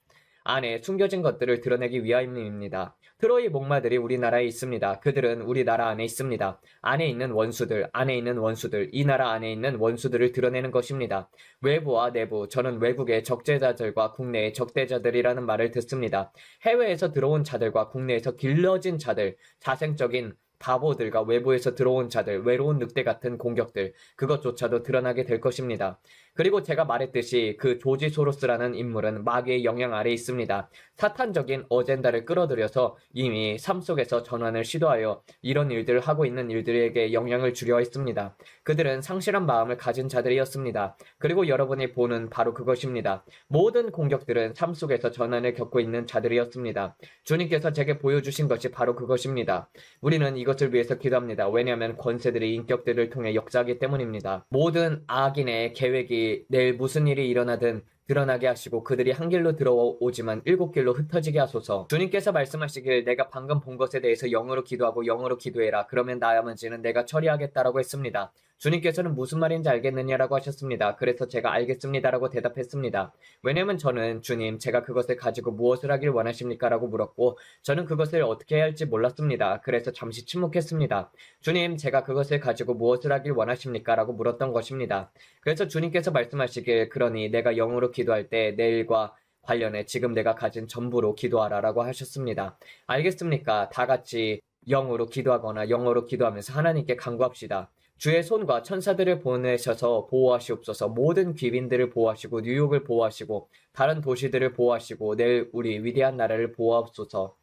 안에 숨겨진 것들을 드러내기 위함입니다. 트로이 목마들이 우리나라에 있습니다. 그들은 우리나라 안에 있습니다. 안에 있는 원수들, 안에 있는 원수들, 이 나라 안에 있는 원수들을 드러내는 것입니다. 외부와 내부, 저는 외국의 적재자들과 국내의 적대자들이라는 말을 듣습니다. 해외에서 들어온 자들과 국내에서 길러진 자들, 자생적인 바보들과 외부에서 들어온 자들, 외로운 늑대 같은 공격들, 그것조차도 드러나게 될 것입니다. 그리고 제가 말했듯이 그 조지 소로스라는 인물은 마귀의 영향 아래 있습니다. 사탄적인 어젠다를 끌어들여서 이미 삶 속에서 전환을 시도하여 이런 일들을 하고 있는 일들에게 영향을 주려 했습니다. 그들은 상실한 마음을 가진 자들이었습니다. 그리고 여러분이 보는 바로 그것입니다. 모든 공격들은 삶 속에서 전환을 겪고 있는 자들이었습니다. 주님께서 제게 보여주신 것이 바로 그것입니다. 우리는 이것을 위해서 기도합니다. 왜냐하면 권세들이 인격들을 통해 역사하기 때문입니다. 모든 악인의 계획이 내일 무슨 일이 일어나든 드러나게 하시고 그들이 한 길로 들어오지만 일곱 길로 흩어지게 하소서. 주님께서 말씀하시길 내가 방금 본 것에 대해서 영으로 기도하고 영으로 기도해라. 그러면 나머지는 내가 처리하겠다라고 했습니다. 주님께서는 무슨 말인지 알겠느냐라고 하셨습니다. 그래서 제가 알겠습니다라고 대답했습니다. 왜냐면 저는 주님 제가 그것을 가지고 무엇을 하길 원하십니까? 라고 물었고 저는 그것을 어떻게 해야 할지 몰랐습니다. 그래서 잠시 침묵했습니다. 주님 제가 그것을 가지고 무엇을 하길 원하십니까? 라고 물었던 것입니다. 그래서 주님께서 말씀하시길 그러니 내가 영으로 기도할 때 내일과 관련해 지금 내가 가진 전부로 기도하라 라고 하셨습니다. 알겠습니까? 다 같이 영으로 기도하거나 영어로 기도하면서 하나님께 간구합시다. 주의 손과 천사들을 보내셔서 보호하시옵소서. 모든 귀빈들을 보호하시고 뉴욕을 보호하시고 다른 도시들을 보호하시고 내일 우리 위대한 나라를 보호하옵소서.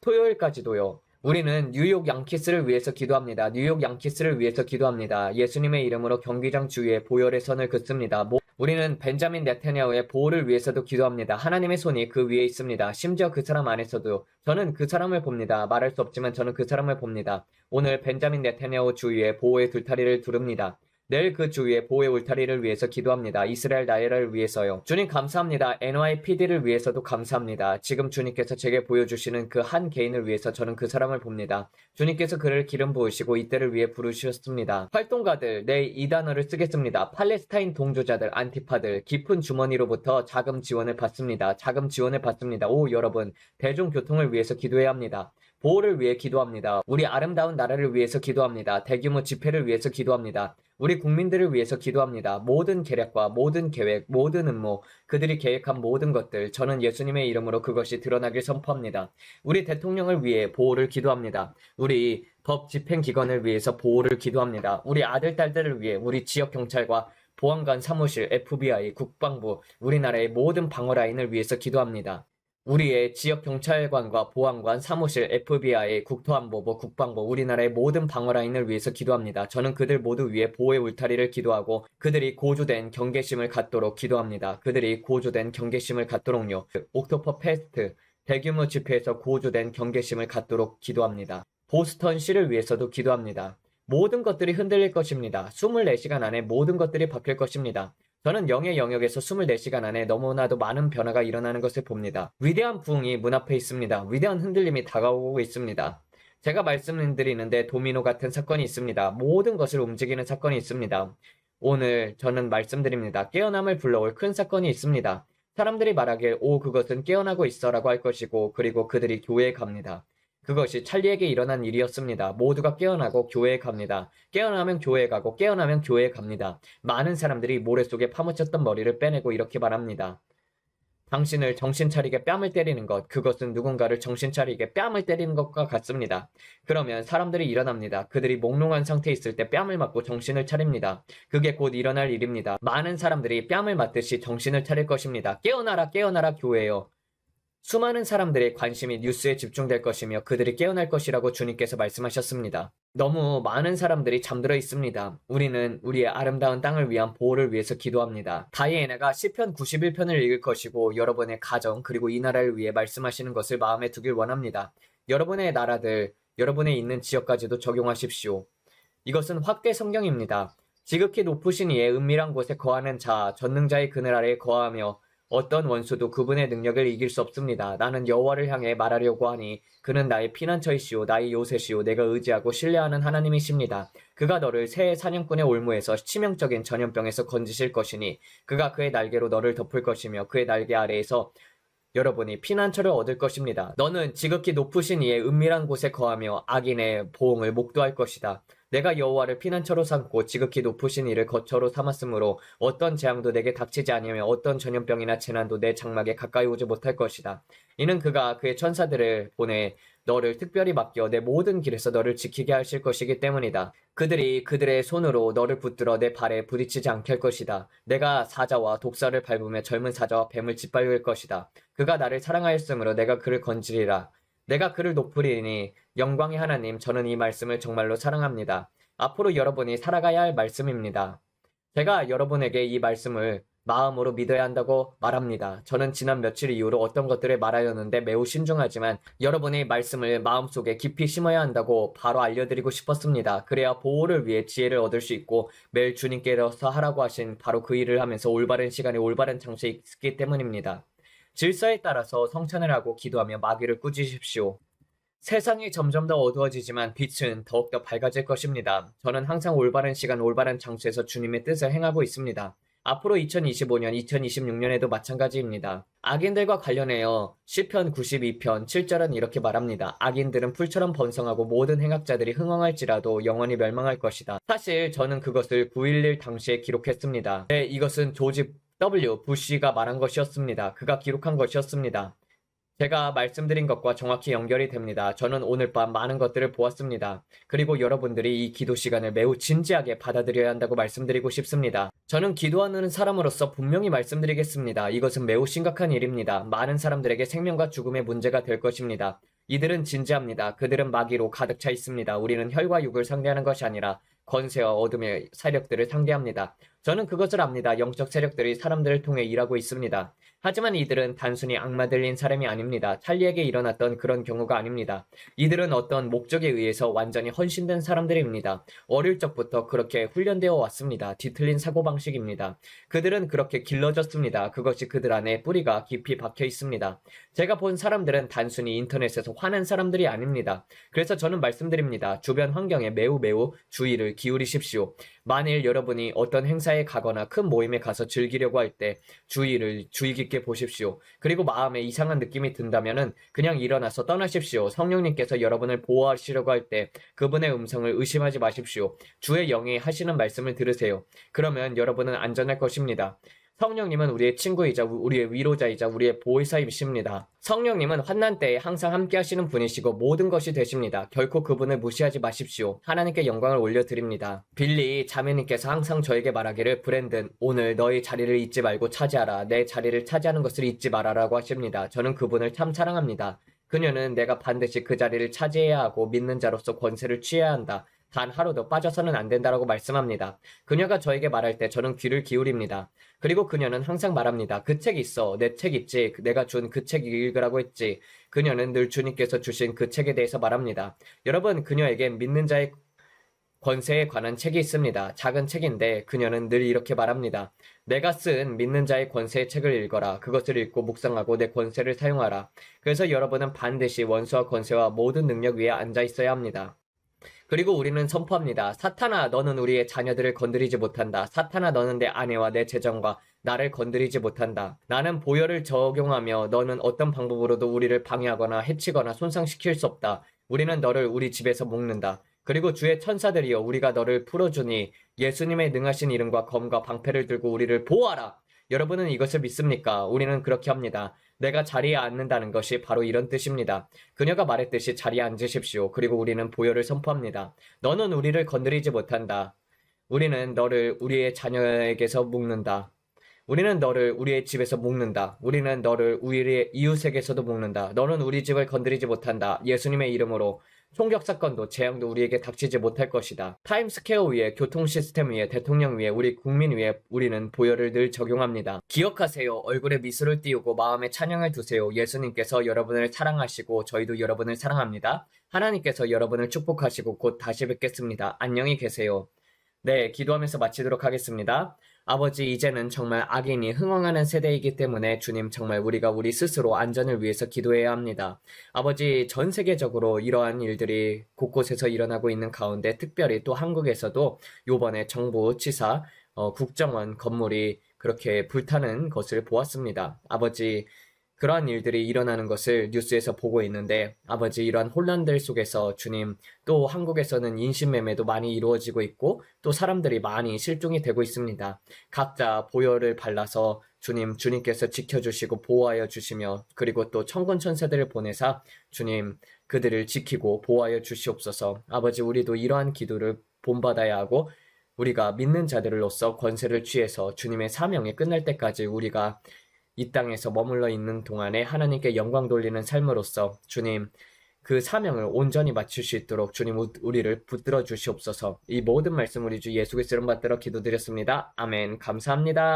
토요일까지도요. 우리는 뉴욕 양키스를 위해서 기도합니다. 뉴욕 양키스를 위해서 기도합니다. 예수님의 이름으로 경기장 주위에 보혈의 선을 긋습니다. 우리는 벤자민 네타냐후의 보호를 위해서도 기도합니다. 하나님의 손이 그 위에 있습니다. 심지어 그 사람 안에서도 저는 그 사람을 봅니다. 말할 수 없지만 저는 그 사람을 봅니다. 오늘 벤자민 네타냐후 주위에 보호의 둘타리를 두릅니다. 내일 그 주위에 보호의 울타리를 위해서 기도합니다. 이스라엘 나라를 위해서요. 주님 감사합니다. NYPD를 위해서도 감사합니다. 지금 주님께서 제게 보여주시는 그 한 개인을 위해서 저는 그 사람을 봅니다. 주님께서 그를 기름 부으시고 이때를 위해 부르셨습니다. 활동가들, 내 이 단어를 쓰겠습니다. 팔레스타인 동조자들, 안티파들, 깊은 주머니로부터 자금 지원을 받습니다. 자금 지원을 받습니다. 오 여러분, 대중교통을 위해서 기도해야 합니다. 보호를 위해 기도합니다. 우리 아름다운 나라를 위해서 기도합니다. 대규모 집회를 위해서 기도합니다. 우리 국민들을 위해서 기도합니다. 모든 계략과 모든 계획, 모든 음모, 그들이 계획한 모든 것들, 저는 예수님의 이름으로 그것이 드러나길 선포합니다. 우리 대통령을 위해 보호를 기도합니다. 우리 법 집행기관을 위해서 보호를 기도합니다. 우리 아들, 딸들을 위해 우리 지역경찰과 보안관 사무실, FBI, 국방부, 우리나라의 모든 방어라인을 위해서 기도합니다. 우리의 지역경찰관과 보안관, 사무실, FBI, 국토안보부, 국방부, 우리나라의 모든 방어라인을 위해서 기도합니다. 저는 그들 모두 위해 보호의 울타리를 기도하고 그들이 고조된 경계심을 갖도록 기도합니다. 그들이 고조된 경계심을 갖도록요. 옥토퍼 페스트, 대규모 집회에서 고조된 경계심을 갖도록 기도합니다. 보스턴시를 위해서도 기도합니다. 모든 것들이 흔들릴 것입니다. 24시간 안에 모든 것들이 바뀔 것입니다. 저는 영의 영역에서 24시간 안에 너무나도 많은 변화가 일어나는 것을 봅니다. 위대한 부흥이 문 앞에 있습니다. 위대한 흔들림이 다가오고 있습니다. 제가 말씀드리는데 도미노 같은 사건이 있습니다. 모든 것을 움직이는 사건이 있습니다. 오늘 저는 말씀드립니다. 깨어남을 불러올 큰 사건이 있습니다. 사람들이 말하길 오 그것은 깨어나고 있어 라고 할 것이고 그리고 그들이 교회에 갑니다. 그것이 찰리에게 일어난 일이었습니다. 모두가 깨어나고 교회에 갑니다. 깨어나면 교회에 가고 깨어나면 교회에 갑니다. 많은 사람들이 모래 속에 파묻혔던 머리를 빼내고 이렇게 말합니다. 당신을 정신 차리게 뺨을 때리는 것, 그것은 누군가를 정신 차리게 뺨을 때리는 것과 같습니다. 그러면 사람들이 일어납니다. 그들이 몽롱한 상태에 있을 때 뺨을 맞고 정신을 차립니다. 그게 곧 일어날 일입니다. 많은 사람들이 뺨을 맞듯이 정신을 차릴 것입니다. 깨어나라 깨어나라 교회여. 수많은 사람들의 관심이 뉴스에 집중될 것이며 그들이 깨어날 것이라고 주님께서 말씀하셨습니다. 너무 많은 사람들이 잠들어 있습니다. 우리는 우리의 아름다운 땅을 위한 보호를 위해서 기도합니다. 다이애나가 시편 91편을 읽을 것이고 여러분의 가정 그리고 이 나라를 위해 말씀하시는 것을 마음에 두길 원합니다. 여러분의 나라들, 여러분의 있는 지역까지도 적용하십시오. 이것은 확대 성경입니다. 지극히 높으신 이의 은밀한 곳에 거하는 자, 전능자의 그늘 아래에 거하며 어떤 원수도 그분의 능력을 이길 수 없습니다. 나는 여호와를 향해 말하려고 하니 그는 나의 피난처이시오 나의 요새시오 내가 의지하고 신뢰하는 하나님이십니다. 그가 너를 새 사냥꾼의 올무에서 치명적인 전염병에서 건지실 것이니 그가 그의 날개로 너를 덮을 것이며 그의 날개 아래에서 여러분이 피난처를 얻을 것입니다. 너는 지극히 높으신 이의 은밀한 곳에 거하며 악인의 보응을 목도할 것이다. 내가 여호와를 피난처로 삼고 지극히 높으신 이를 거처로 삼았으므로 어떤 재앙도 내게 닥치지 아니하며 어떤 전염병이나 재난도 내 장막에 가까이 오지 못할 것이다. 이는 그가 그의 천사들을 보내 너를 특별히 맡겨 내 모든 길에서 너를 지키게 하실 것이기 때문이다. 그들이 그들의 손으로 너를 붙들어 내 발에 부딪히지 않게 할 것이다. 내가 사자와 독사를 밟으며 젊은 사자와 뱀을 짓밟을 것이다. 그가 나를 사랑하였으므로 내가 그를 건지리라. 내가 그를 높으리니 영광의 하나님, 저는 이 말씀을 정말로 사랑합니다. 앞으로 여러분이 살아가야 할 말씀입니다. 제가 여러분에게 이 말씀을 마음으로 믿어야 한다고 말합니다. 저는 지난 며칠 이후로 어떤 것들을 말하였는데 매우 신중하지만 여러분의 말씀을 마음속에 깊이 심어야 한다고 바로 알려드리고 싶었습니다. 그래야 보호를 위해 지혜를 얻을 수 있고 매일 주님께서 하라고 하신 바로 그 일을 하면서 올바른 시간에 올바른 장소에 있기 때문입니다. 질서에 따라서 성찬을 하고 기도하며 마귀를 꾸짖으십시오. 세상이 점점 더 어두워지지만 빛은 더욱더 밝아질 것입니다. 저는 항상 올바른 시간, 올바른 장소에서 주님의 뜻을 행하고 있습니다. 앞으로 2025년, 2026년에도 마찬가지입니다. 악인들과 관련하여 시편 92편 7절은 이렇게 말합니다. 악인들은 풀처럼 번성하고 모든 행악자들이 흥왕할지라도 영원히 멸망할 것이다. 사실 저는 그것을 9.11 당시에 기록했습니다. 네, 이것은 조지 W. 부시가 말한 것이었습니다. 그가 기록한 것이었습니다. 제가 말씀드린 것과 정확히 연결이 됩니다. 저는 오늘 밤 많은 것들을 보았습니다. 그리고 여러분들이 이 기도 시간을 매우 진지하게 받아들여야 한다고 말씀드리고 싶습니다. 저는 기도하는 사람으로서 분명히 말씀드리겠습니다. 이것은 매우 심각한 일입니다. 많은 사람들에게 생명과 죽음의 문제가 될 것입니다. 이들은 진지합니다. 그들은 마귀로 가득 차 있습니다. 우리는 혈과 육을 상대하는 것이 아니라 권세와 어둠의 세력들을 상대합니다. 저는 그것을 압니다. 영적 세력들이 사람들을 통해 일하고 있습니다. 하지만 이들은 단순히 악마 들린 사람이 아닙니다. 찰리에게 일어났던 그런 경우가 아닙니다. 이들은 어떤 목적에 의해서 완전히 헌신된 사람들입니다. 어릴 적부터 그렇게 훈련되어 왔습니다. 뒤틀린 사고방식입니다. 그들은 그렇게 길러졌습니다. 그것이 그들 안에 뿌리가 깊이 박혀 있습니다. 제가 본 사람들은 단순히 인터넷에서 화낸 사람들이 아닙니다. 그래서 저는 말씀드립니다. 주변 환경에 매우 주의를 기울이십시오. 만일 여러분이 어떤 행사에 가거나 큰 모임에 가서 즐기려고 할 때 주의 깊게 보십시오. 그리고 마음에 이상한 느낌이 든다면은 그냥 일어나서 떠나십시오. 성령님께서 여러분을 보호하시려고 할 때 그분의 음성을 의심하지 마십시오. 주의 영이 하시는 말씀을 들으세요. 그러면 여러분은 안전할 것입니다. 성령님은 우리의 친구이자 우리의 위로자이자 우리의 보혜사이십니다. 성령님은 환난 때에 항상 함께 하시는 분이시고 모든 것이 되십니다. 결코 그분을 무시하지 마십시오. 하나님께 영광을 올려드립니다. 빌리 자매님께서 항상 저에게 말하기를 브랜든, 오늘 너의 자리를 잊지 말고 차지하라. 내 자리를 차지하는 것을 잊지 말아라고 하십니다. 저는 그분을 참 사랑합니다. 그녀는 내가 반드시 그 자리를 차지해야 하고 믿는 자로서 권세를 취해야 한다. 단 하루도 빠져서는 안 된다라고 말씀합니다. 그녀가 저에게 말할 때 저는 귀를 기울입니다. 그리고 그녀는 항상 말합니다. 그 책 있어. 내 책 있지. 내가 준 그 책 읽으라고 했지. 그녀는 늘 주님께서 주신 그 책에 대해서 말합니다. 여러분, 그녀에겐 믿는 자의 권세에 관한 책이 있습니다. 작은 책인데 그녀는 늘 이렇게 말합니다. 내가 쓴 믿는 자의 권세의 책을 읽어라. 그것을 읽고 묵상하고 내 권세를 사용하라. 그래서 여러분은 반드시 원수와 권세와 모든 능력 위에 앉아 있어야 합니다. 그리고 우리는 선포합니다. 사탄아, 너는 우리의 자녀들을 건드리지 못한다. 사탄아, 너는 내 아내와 내 재정과 나를 건드리지 못한다. 나는 보혈을 적용하며 너는 어떤 방법으로도 우리를 방해하거나 해치거나 손상시킬 수 없다. 우리는 너를 우리 집에서 묶는다. 그리고 주의 천사들이여 우리가 너를 풀어주니 예수님의 능하신 이름과 검과 방패를 들고 우리를 보호하라. 여러분은 이것을 믿습니까? 우리는 그렇게 합니다. 내가 자리에 앉는다는 것이 바로 이런 뜻입니다. 그녀가 말했듯이 자리에 앉으십시오. 그리고 우리는 보혈을 선포합니다. 너는 우리를 건드리지 못한다. 우리는 너를 우리의 자녀에게서 묶는다. 우리는 너를 우리의 집에서 묶는다. 우리는 너를 우리의 이웃에게서도 묶는다. 너는 우리 집을 건드리지 못한다. 예수님의 이름으로 총격 사건도 재앙도 우리에게 닥치지 못할 것이다. 타임스퀘어 위에, 교통 시스템 위에, 대통령 위에, 우리 국민 위에 우리는 보혈을 늘 적용합니다. 기억하세요. 얼굴에 미소를 띄우고 마음에 찬양을 두세요. 예수님께서 여러분을 사랑하시고 저희도 여러분을 사랑합니다. 하나님께서 여러분을 축복하시고 곧 다시 뵙겠습니다. 안녕히 계세요. 네, 기도하면서 마치도록 하겠습니다. 아버지, 이제는 정말 악인이 흥왕하는 세대이기 때문에 주님, 정말 우리가 우리 스스로 안전을 위해서 기도해야 합니다. 아버지, 전 세계적으로 이러한 일들이 곳곳에서 일어나고 있는 가운데 특별히 또 한국에서도 요번에 정부 치사 국정원 건물이 그렇게 불타는 것을 보았습니다. 아버지, 그러한 일들이 일어나는 것을 뉴스에서 보고 있는데 아버지 이러한 혼란들 속에서 주님 또 한국에서는 인신매매도 많이 이루어지고 있고 또 사람들이 많이 실종이 되고 있습니다. 각자 보혈을 발라서 주님께서 지켜주시고 보호하여 주시며 그리고 또 천군 천사들을 보내사 주님 그들을 지키고 보호하여 주시옵소서. 아버지 우리도 이러한 기도를 본받아야 하고 우리가 믿는 자들로서 권세를 취해서 주님의 사명이 끝날 때까지 우리가 이 땅에서 머물러 있는 동안에 하나님께 영광 돌리는 삶으로써 주님 그 사명을 온전히 마칠 수 있도록 주님 우리를 붙들어 주시옵소서. 이 모든 말씀 우리 주 예수 그리스도를 받들어 기도드렸습니다. 아멘. 감사합니다.